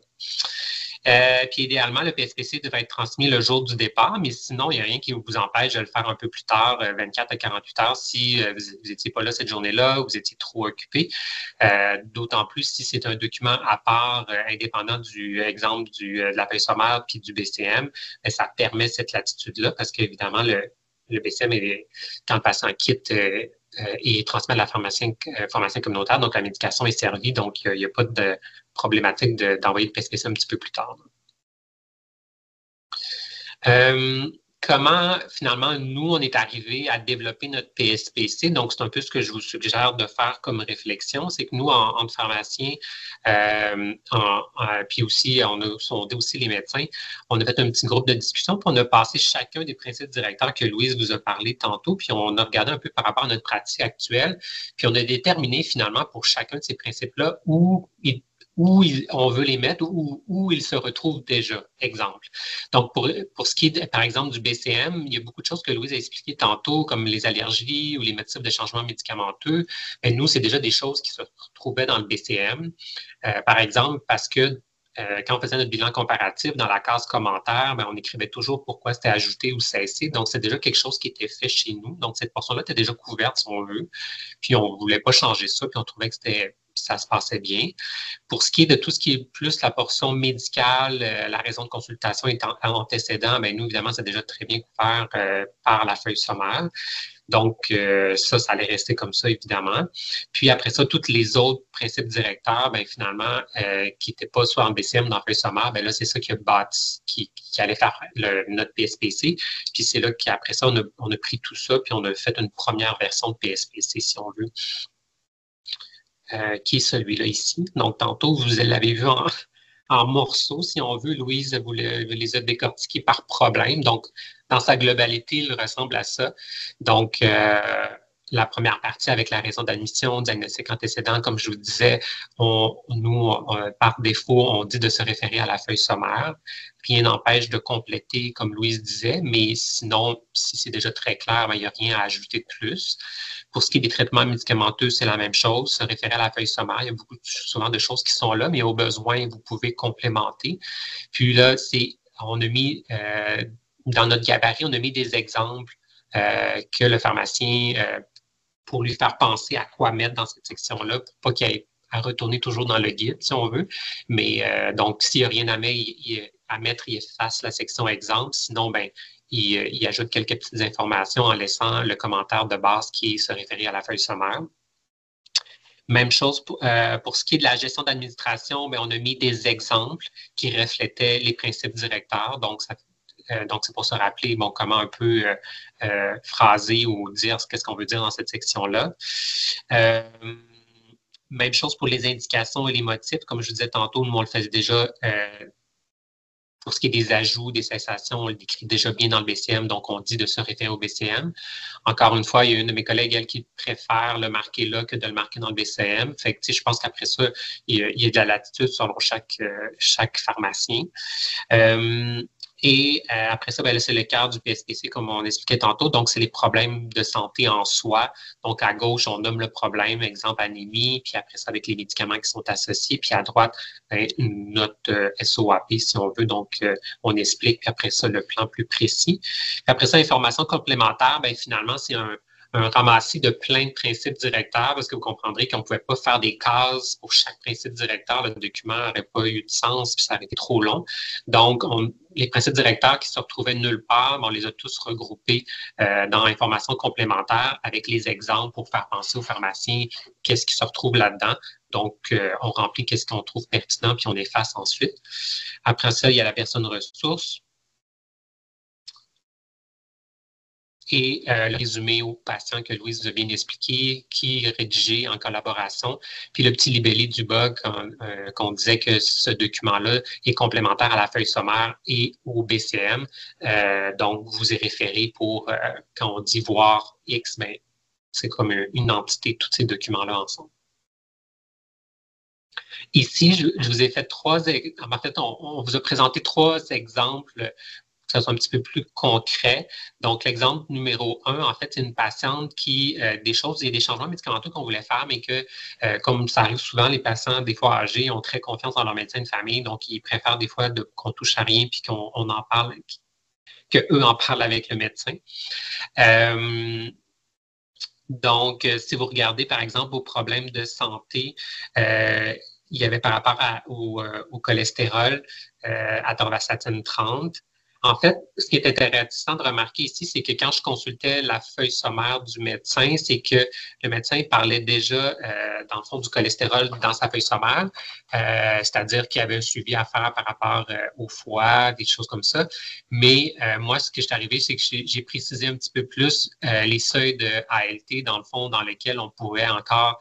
Puis idéalement, le PSPC devrait être transmis le jour du départ, mais sinon, il n'y a rien qui vous empêche de le faire un peu plus tard, 24 à 48 heures, si vous n'étiez pas là cette journée-là ou vous étiez trop occupé. D'autant plus si c'est un document à part, indépendant du exemple de la feuille sommaire puis du BCM, ça permet cette latitude-là parce qu'évidemment, le BCM, quand le patient quitte et transmet à la pharmacien communautaire, donc la médication est servie, donc il n'y a pas de problématique d'envoyer le PSPC un petit peu plus tard. Comment, finalement, nous, on est arrivé à développer notre PSPC. Donc, c'est un peu ce que je vous suggère de faire comme réflexion. C'est que nous, en pharmacien, puis aussi, on a sondé aussi les médecins, on a fait un petit groupe de discussion, puis on a passé chacun des principes directeurs que Louise vous a parlé tantôt, puis on a regardé un peu par rapport à notre pratique actuelle, puis on a déterminé finalement pour chacun de ces principes-là où on veut les mettre, où ils se retrouvent déjà. Exemple. Donc, pour ce qui est, par exemple, du BCM, il y a beaucoup de choses que Louise a expliquées tantôt, comme les allergies ou les motifs de changement médicamenteux. Mais nous, c'est déjà des choses qui se retrouvaient dans le BCM. Par exemple, parce que quand on faisait notre bilan comparatif, dans la case commentaire, ben, on écrivait toujours pourquoi c'était ajouté ou cessé. Donc, c'est déjà quelque chose qui était fait chez nous. Donc, cette portion-là était déjà couverte, si on veut. Puis, on ne voulait pas changer ça, puis on trouvait que ça se passait bien. Pour ce qui est de tout ce qui est plus la portion médicale, la raison de consultation étant antécédent, bien, nous, évidemment, c'est déjà très bien couvert par la feuille sommaire. Donc, ça allait rester comme ça, évidemment. Puis après ça, tous les autres principes directeurs, bien, finalement, qui n'étaient pas soit en BCM ou dans la feuille sommaire, bien là, c'est ça qui a bâti, qui allait faire notre PSPC. Puis c'est là qu'après ça, on a pris tout ça, puis on a fait une première version de PSPC, si on veut. Qui est celui-là ici. Donc, tantôt, vous l'avez vu en morceaux, si on veut. Louise, vous les a décortiqués par problème. Donc, dans sa globalité, il ressemble à ça. Donc, la première partie avec la raison d'admission, diagnostic antécédent, comme je vous disais, par défaut, on dit de se référer à la feuille sommaire. Rien n'empêche de compléter, comme Louise disait, mais sinon, si c'est déjà très clair, ben, il n'y a rien à ajouter de plus. Pour ce qui est des traitements médicamenteux, c'est la même chose. Se référer à la feuille sommaire, il y a souvent de choses qui sont là, mais au besoin, vous pouvez complémenter. Puis là, on a mis, dans notre gabarit, on a mis des exemples que le pharmacien, pour lui faire penser à quoi mettre dans cette section-là, pour pas qu'il ait à retourner toujours dans le guide, si on veut. Mais donc, s'il n'y a rien à mettre, il efface la section exemple. Sinon, ben, il ajoute quelques petites informations en laissant le commentaire de base qui est se référer à la feuille sommaire. Même chose pour ce qui est de la gestion d'administration, ben, on a mis des exemples qui reflétaient les principes directeurs. Donc, c'est pour se rappeler comment un peu phraser ou dire qu'est-ce qu'on veut dire dans cette section-là. Même chose pour les indications et les motifs. Comme je vous disais tantôt, nous, on le faisait déjà pour ce qui est des ajouts, des cessations, on le décrit déjà bien dans le BCM, donc on dit de se référer au BCM. Encore une fois, il y a une de mes collègues, elle, qui préfère le marquer là que de le marquer dans le BCM. Fait que, je pense qu'après ça, il y a de la latitude selon chaque pharmacien. Et après ça, ben là, c'est le cœur du PSPC, comme on expliquait tantôt. Donc, c'est les problèmes de santé en soi. Donc, à gauche, on nomme le problème, exemple anémie, puis après ça, avec les médicaments qui sont associés. Puis à droite, notre SOAP, si on veut. Donc, on explique, puis après ça, le plan plus précis. Puis après ça, information complémentaire, ben finalement, c'est un ramassis de plein de principes directeurs, parce que vous comprendrez qu'on ne pouvait pas faire des cases pour chaque principe directeur. Le document n'aurait pas eu de sens, puis ça aurait été trop long. Donc, les principes directeurs qui se retrouvaient nulle part, on les a tous regroupés dans information complémentaire avec les exemples pour faire penser aux pharmaciens qu'est-ce qui se retrouve là-dedans. Donc, on remplit qu'est-ce qu'on trouve pertinent, puis on efface ensuite. Après ça, il y a la personne ressource. Et le résumé aux patients que Louise vous a bien expliqué, qui est rédigé en collaboration. Puis le petit libellé du bas, qu'on disait que ce document-là est complémentaire à la feuille sommaire et au BCM. Donc, vous y référez pour, quand on dit voir X, bien, c'est comme une entité, tous ces documents-là ensemble. Ici, je vous ai fait en fait, on vous a présenté 3 exemples que ça soit un petit peu plus concret. Donc, l'exemple numéro 1, en fait, c'est une patiente qui, il y a des changements médicamenteux qu'on voulait faire, mais que, comme ça arrive souvent, les patients, des fois âgés, ont très confiance dans leur médecin de famille, donc ils préfèrent des fois qu'on touche à rien puis qu'on en parle, qu'eux en parlent avec le médecin. Donc, si vous regardez, par exemple, vos problèmes de santé, il y avait par rapport au cholestérol, atorvastatine 30. En fait, ce qui est intéressant de remarquer ici, c'est que quand je consultais la feuille sommaire du médecin, c'est que le médecin parlait déjà, dans le fond, du cholestérol dans sa feuille sommaire, c'est-à-dire qu'il y avait un suivi à faire par rapport au foie, des choses comme ça. Mais moi, ce que je suis arrivé, c'est que j'ai précisé un petit peu plus les seuils de ALT, dans le fond, dans lesquels on pourrait encore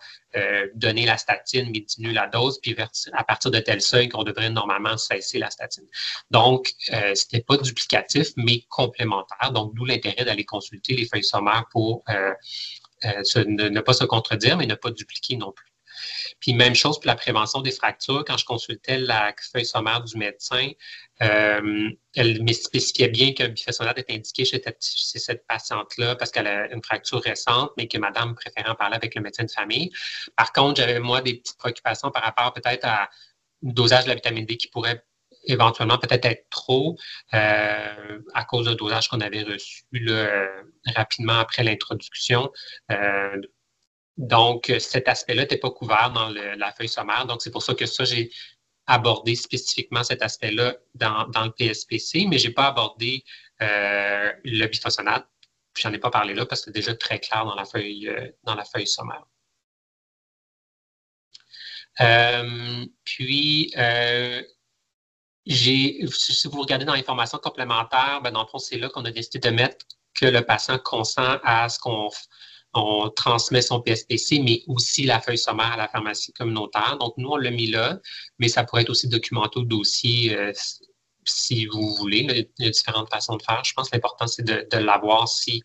donner la statine, mais diminuer la dose, puis à partir de tel seuil qu'on devrait normalement cesser la statine. Donc, ce n'était pas duplicatif, mais complémentaire. Donc, d'où l'intérêt d'aller consulter les feuilles sommaires pour ne pas se contredire, mais ne pas dupliquer non plus. Puis, même chose pour la prévention des fractures. Quand je consultais la feuille sommaire du médecin, elle me spécifiait bien que le bifosfonate est indiqué chez cette patiente-là parce qu'elle a une fracture récente, mais que madame préférait en parler avec le médecin de famille. Par contre, j'avais, moi, des petites préoccupations par rapport peut-être à un dosage de la vitamine D qui pourrait éventuellement peut-être être trop à cause d'un dosage qu'on avait reçu là, rapidement après l'introduction. Donc, cet aspect-là n'était pas couvert dans la feuille sommaire. Donc, c'est pour ça que j'ai abordé spécifiquement cet aspect-là dans le PSPC, mais je n'ai pas abordé le bifosfonate. Je n'en ai pas parlé là parce que c'est déjà très clair dans la feuille sommaire. Si vous regardez dans l'information complémentaire, dans le fond, c'est là qu'on a décidé de mettre que le patient consent à ce qu'on transmet son PSPC, mais aussi la feuille sommaire à la pharmacie communautaire. Donc, nous, on l'a mis là, mais ça pourrait être aussi documenté au dossier si vous voulez. Là, il y a différentes façons de faire. Je pense que l'important, c'est de l'avoir si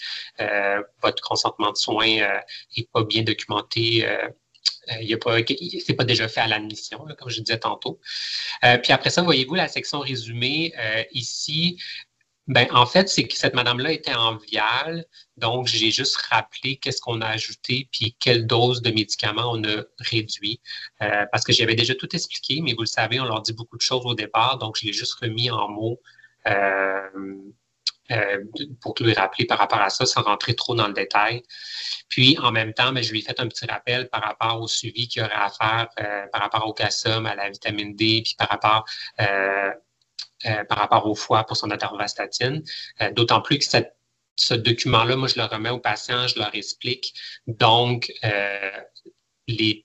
votre consentement de soins n'est pas bien documenté. C'est pas déjà fait à l'admission, comme je disais tantôt. Puis après ça, voyez-vous la section résumée ici. En fait, c'est que cette madame-là était en viale, donc j'ai juste rappelé qu'est-ce qu'on a ajouté puis quelle dose de médicaments on a réduit. Parce que j'avais déjà tout expliqué, mais vous le savez, on leur dit beaucoup de choses au départ, donc je l'ai juste remis en mots pour lui rappeler par rapport à ça, sans rentrer trop dans le détail. Puis, en même temps, je lui ai fait un petit rappel par rapport au suivi qu'il y aurait à faire par rapport au calcium, à la vitamine D, puis par rapport au foie pour son atorvastatine. D'autant plus que ce document-là, moi, je le remets aux patients, je leur explique. Donc, les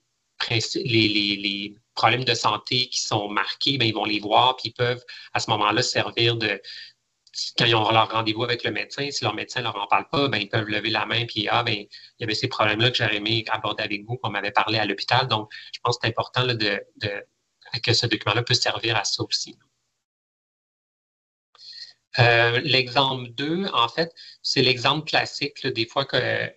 problèmes de santé qui sont marqués, ils vont les voir, puis ils peuvent à ce moment-là servir quand ils ont leur rendez-vous avec le médecin, si leur médecin ne leur en parle pas, ils peuvent lever la main puis il y avait ces problèmes-là que j'aurais aimé aborder avec vous, qu'on m'avait parlé à l'hôpital. Donc, je pense que c'est important là, que ce document-là puisse servir à ça aussi. L'exemple 2, en fait, c'est l'exemple classique, là, des fois que,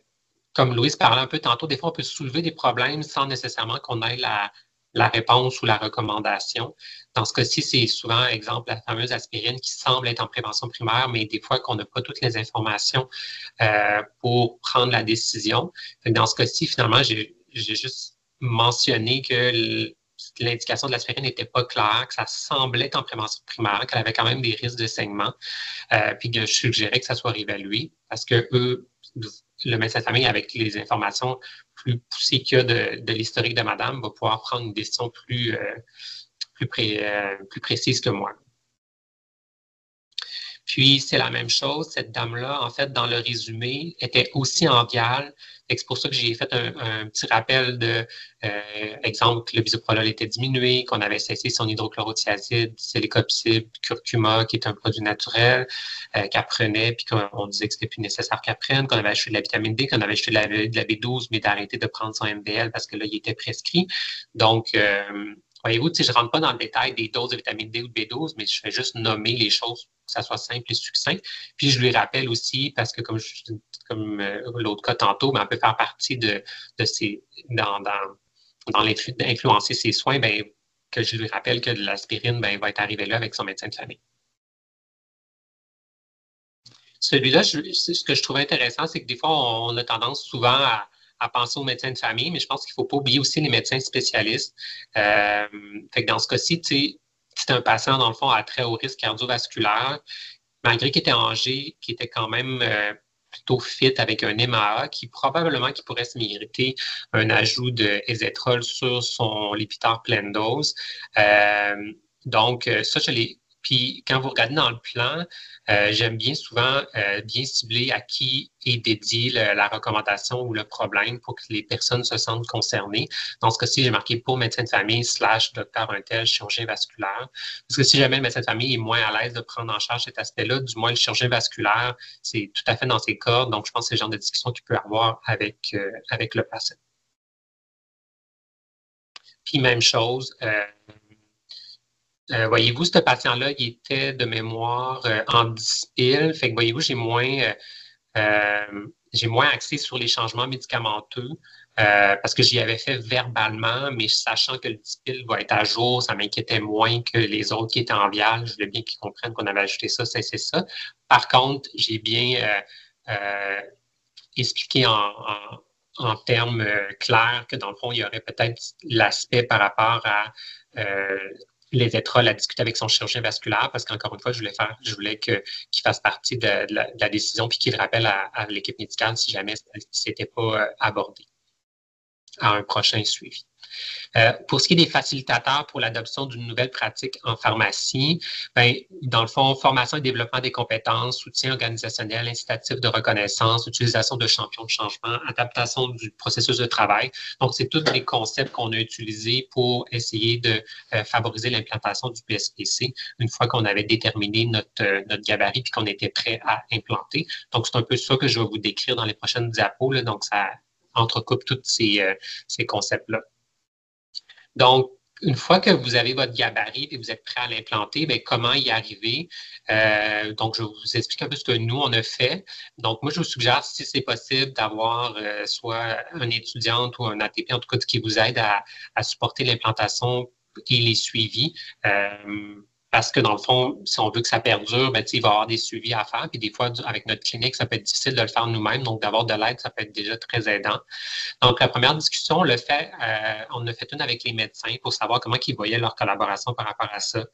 comme Louise parlait un peu tantôt, des fois on peut soulever des problèmes sans nécessairement qu'on ait la réponse ou la recommandation. Dans ce cas-ci, c'est souvent, exemple, la fameuse aspirine qui semble être en prévention primaire, mais des fois qu'on n'a pas toutes les informations pour prendre la décision. Dans ce cas-ci, finalement, j'ai juste mentionné que l'indication de l'aspirine n'était pas claire, que ça semblait être en prévention primaire, qu'elle avait quand même des risques de saignement, puis que je suggérais que ça soit réévalué parce que le médecin de famille, avec les informations plus poussées qu'il y a de l'historique de madame, va pouvoir prendre une décision plus précise que moi. Puis, c'est la même chose. Cette dame-là, en fait, dans le résumé, était aussi en viale. C'est pour ça que j'ai fait un petit rappel exemple, que le bisoprolol était diminué, qu'on avait cessé son hydrochlorothiazide, célicopsib, curcuma, qui est un produit naturel, qu'elle prenait, puis qu'on disait que c'était plus nécessaire qu'elle prenne, qu'on avait acheté de la vitamine D, qu'on avait acheté de la B12, mais d'arrêter de prendre son MBL parce que là, il était prescrit. Donc, Voyez-vous, je ne rentre pas dans le détail des doses de vitamine D ou de B12, mais je fais juste nommer les choses pour que ça soit simple et succinct. Puis je lui rappelle aussi, parce que comme l'autre cas tantôt, ben, on peut faire partie de ces, dans d'influencer ses soins, ben, que je lui rappelle que l'aspirine ben, va être arrivé là avec son médecin de famille. Celui-là, ce que je trouve intéressant, c'est que des fois, on a tendance souvent à penser aux médecins de famille, mais je pense qu'il ne faut pas oublier aussi les médecins spécialistes. Fait que dans ce cas-ci, c'est un patient, dans le fond, à très haut risque cardiovasculaire, malgré qu'il était âgé, qui était quand même plutôt fit avec un MAA, qui probablement qui pourrait se mériter un ajout de Ezetrol sur son Lipitor pleine dose. Donc, ça, je l'ai. Puis, quand vous regardez dans le plan, j'aime bien souvent bien cibler à qui est dédiée la recommandation ou le problème pour que les personnes se sentent concernées. Dans ce cas-ci, j'ai marqué pour médecin de famille / docteur untel, chirurgien vasculaire. Parce que si jamais le médecin de famille est moins à l'aise de prendre en charge cet aspect-là, du moins le chirurgien vasculaire, c'est tout à fait dans ses cordes. Donc, je pense que c'est le genre de discussion qu'il peut avoir avec le patient. Puis, même chose, voyez-vous, ce patient-là, il était de mémoire en dispile. Fait que voyez-vous, j'ai moins axé sur les changements médicamenteux parce que j'y avais fait verbalement, mais sachant que le dispile va être à jour, ça m'inquiétait moins que les autres qui étaient en vial. Je voulais bien qu'ils comprennent qu'on avait ajouté ça, c'est ça. Par contre, j'ai bien expliqué en termes clairs que dans le fond, il y aurait peut-être l'aspect par rapport à les étrols à discuter avec son chirurgien vasculaire parce qu'encore une fois, je voulais qu'il fasse partie de la décision puis qu'il rappelle à l'équipe médicale si jamais ce n'était pas abordé à un prochain suivi. Pour ce qui est des facilitateurs pour l'adoption d'une nouvelle pratique en pharmacie, ben, dans le fond, formation et développement des compétences, soutien organisationnel, incitatif de reconnaissance, utilisation de champions de changement, adaptation du processus de travail. Donc, c'est tous des concepts qu'on a utilisés pour essayer de favoriser l'implantation du PSPC une fois qu'on avait déterminé notre gabarit et qu'on était prêt à implanter. Donc, c'est un peu ça que je vais vous décrire dans les prochaines diapos. Là. Donc, ça entrecoupe tous ces concepts-là. Donc, une fois que vous avez votre gabarit et vous êtes prêt à l'implanter, bien, comment y arriver? Donc, je vais vous expliquer un peu ce que nous, on a fait. Donc, moi, je vous suggère, si c'est possible, d'avoir soit un étudiante ou un ATP, en tout cas, qui vous aide à supporter l'implantation et les suivis. Parce que dans le fond, si on veut que ça perdure, ben, il va y avoir des suivis à faire. Puis des fois, avec notre clinique, ça peut être difficile de le faire nous-mêmes. Donc, d'avoir de l'aide, ça peut être déjà très aidant. Donc, la première discussion, on a fait une avec les médecins pour savoir comment ils voyaient leur collaboration par rapport à ça.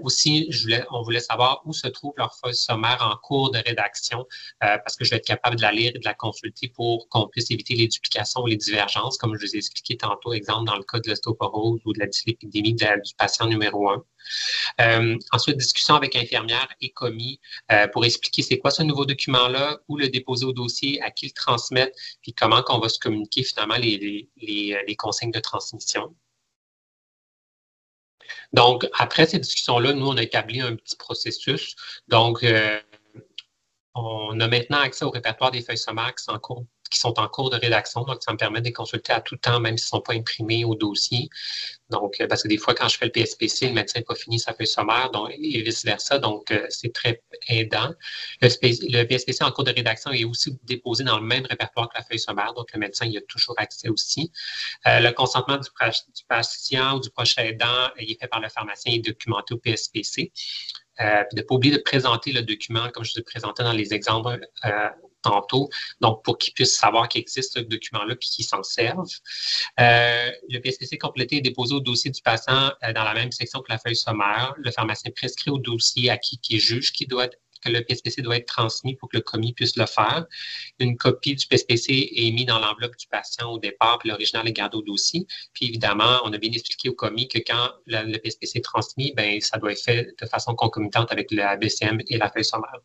Aussi, on voulait savoir où se trouve leur feuille sommaire en cours de rédaction parce que je vais être capable de la lire et de la consulter pour qu'on puisse éviter les duplications ou les divergences, comme je vous ai expliqué tantôt, exemple dans le cas de l'ostéoporose ou de la dyslipidémie du patient numéro 1. Ensuite, discussion avec infirmière et commis pour expliquer c'est quoi ce nouveau document-là, où le déposer au dossier, à qui le transmettre, puis comment qu'on va se communiquer finalement les consignes de transmission. Donc, après ces discussions-là, nous, on a établi un petit processus. Donc, on a maintenant accès au répertoire des feuilles sommaires qui sont en cours de rédaction. Donc, ça me permet de les consulter à tout temps, même s'ils ne sont pas imprimés au dossier. Donc, parce que des fois, quand je fais le PSPC, le médecin n'a pas fini sa feuille sommaire et vice-versa. Donc, c'est très aidant. Le PSPC en cours de rédaction est aussi déposé dans le même répertoire que la feuille sommaire. Donc, le médecin y a toujours accès aussi. Le consentement du patient ou du proche aidant il est fait par le pharmacien et documenté au PSPC. Puis de ne pas oublier de présenter le document, comme je vous ai présenté dans les exemples tantôt, donc pour qu'ils puissent savoir qu'il existe ce document-là puis qu'ils s'en servent. Le PSPC complété est déposé au dossier du patient dans la même section que la feuille sommaire. Le pharmacien prescrit au dossier à qui juge que le PSPC doit être transmis pour que le commis puisse le faire. Une copie du PSPC est mise dans l'enveloppe du patient au départ, puis l'original est gardé au dossier. Puis évidemment, on a bien expliqué au commis que quand le PSPC est transmis, bien, ça doit être fait de façon concomitante avec la BCM et la feuille sommaire.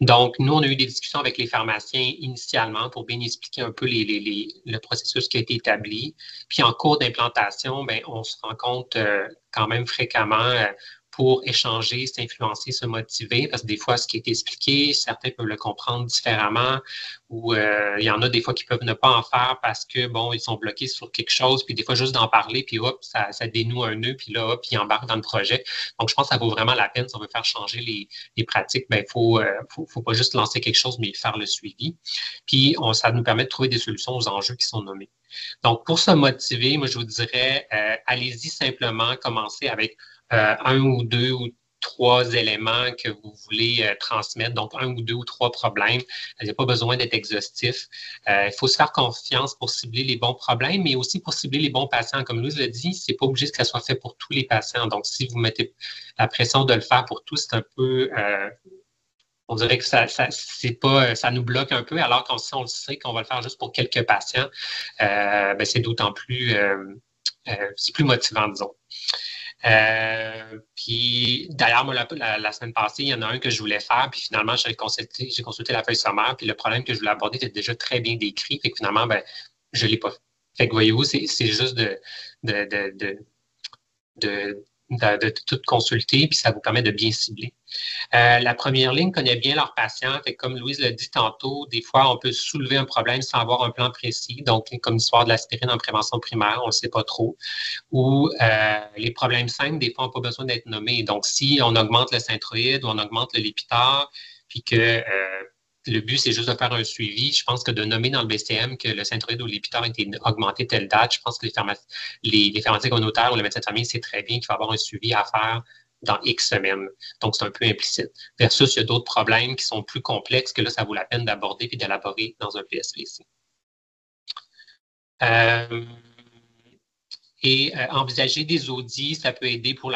Donc, nous, on a eu des discussions avec les pharmaciens initialement pour bien expliquer un peu le processus qui a été établi. Puis en cours d'implantation, bien, on se rencontre quand même fréquemment pour échanger, s'influencer, se motiver, parce que des fois, ce qui est expliqué, certains peuvent le comprendre différemment, ou il y en a des fois qui peuvent ne pas en faire parce que, bon, ils sont bloqués sur quelque chose, puis des fois, juste d'en parler, puis hop, ça dénoue un nœud, puis là, hop, ils embarquent dans le projet. Donc, je pense que ça vaut vraiment la peine si on veut faire changer les pratiques. Ben, faut pas juste lancer quelque chose, mais faire le suivi. Puis, ça nous permet de trouver des solutions aux enjeux qui sont nommés. Donc, pour se motiver, moi, je vous dirais, allez-y simplement, commencez avec un ou deux ou trois éléments que vous voulez transmettre, donc un ou deux ou trois problèmes. Il n'y a pas besoin d'être exhaustif. Il faut se faire confiance pour cibler les bons problèmes, mais aussi pour cibler les bons patients. Comme Louise l'a dit, c'est pas obligé que ça soit fait pour tous les patients. Donc, si vous mettez la pression de le faire pour tous, c'est un peu... on dirait que ça nous bloque un peu, alors qu'on on le sait qu'on va le faire juste pour quelques patients, ben c'est d'autant plus, c'est plus motivant, disons. Puis d'ailleurs, moi, la semaine passée, il y en a un que je voulais faire, puis finalement, j'ai consulté la feuille sommaire, puis le problème que je voulais aborder était déjà très bien décrit, fait que finalement, ben, je ne l'ai pas fait. Fait que voyez-vous, c'est juste de tout consulter, puis ça vous permet de bien cibler. La première ligne connaît bien leurs patients. Fait que comme Louise l'a dit tantôt, des fois, on peut soulever un problème sans avoir un plan précis. Donc, comme l'histoire de l'aspirine en prévention primaire, on ne le sait pas trop. Ou les problèmes simples, des fois, n'ont pas besoin d'être nommés. Donc, si on augmente le synthroïde ou on augmente le lipitor, puis que le but, c'est juste de faire un suivi. Je pense que de nommer dans le BCM que le synthroïde ou le lipitor a été augmenté telle date, je pense que les pharmaciens communautaires ou le médecin de famille, c'est très bien qu'il va y avoir un suivi à faire dans X semaines. Donc, c'est un peu implicite. Versus, il y a d'autres problèmes qui sont plus complexes que là, ça vaut la peine d'aborder et d'élaborer dans un PSVC. Envisager des audits, ça peut aider pour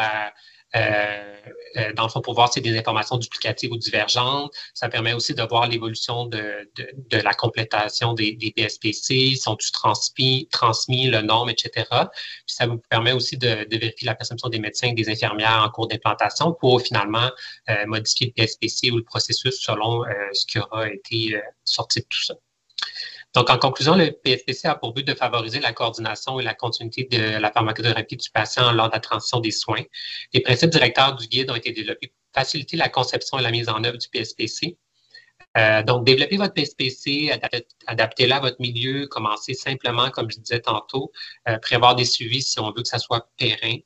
dans le fond, pour voir si c'est des informations duplicatives ou divergentes. Ça permet aussi de voir l'évolution de la complétation des PSPC, sont-ils transmis, le nombre, etc. Puis ça vous permet aussi de vérifier la perception des médecins et des infirmières en cours d'implantation pour finalement modifier le PSPC ou le processus selon ce qui aura été sorti de tout ça. Donc, en conclusion, le PSPC a pour but de favoriser la coordination et la continuité de la pharmacothérapie du patient lors de la transition des soins. Les principes directeurs du guide ont été développés pour faciliter la conception et la mise en œuvre du PSPC. Donc, développez votre PSPC, adaptez-la à votre milieu, commencez simplement, comme je disais tantôt, prévoir des suivis si on veut que ça soit périn.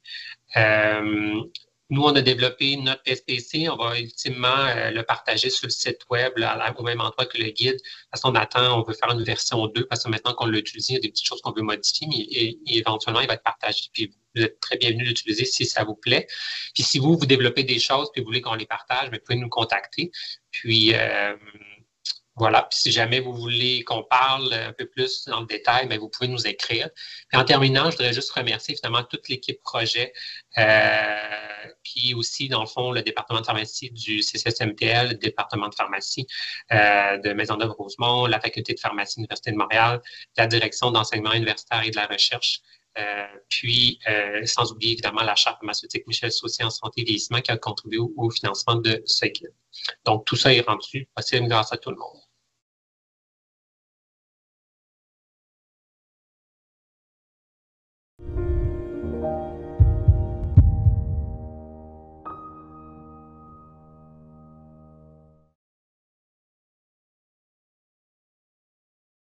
Nous, on a développé notre PSPC. On va ultimement le partager sur le site web, là, au même endroit que le guide. Parce qu'on attend, on veut faire une version 2, parce que maintenant qu'on l'a utilisé, il y a des petites choses qu'on veut modifier, mais éventuellement, il va être partagé. Puis vous êtes très bienvenus de l'utiliser si ça vous plaît. Puis si vous développez des choses et vous voulez qu'on les partage, vous pouvez nous contacter. Puis voilà, puis si jamais vous voulez qu'on parle un peu plus dans le détail, bien, vous pouvez nous écrire. Puis en terminant, je voudrais juste remercier finalement toute l'équipe projet, puis aussi, dans le fond, le département de pharmacie du CCSMTL, le département de pharmacie de Maisonneuve-Rosemont, la faculté de pharmacie de l'Université de Montréal, la direction d'enseignement universitaire et de la recherche, puis sans oublier évidemment la charte pharmaceutique Michel Saucier en santé et vieillissement qui a contribué au financement de ce guide. Donc, tout ça est rendu possible grâce à tout le monde.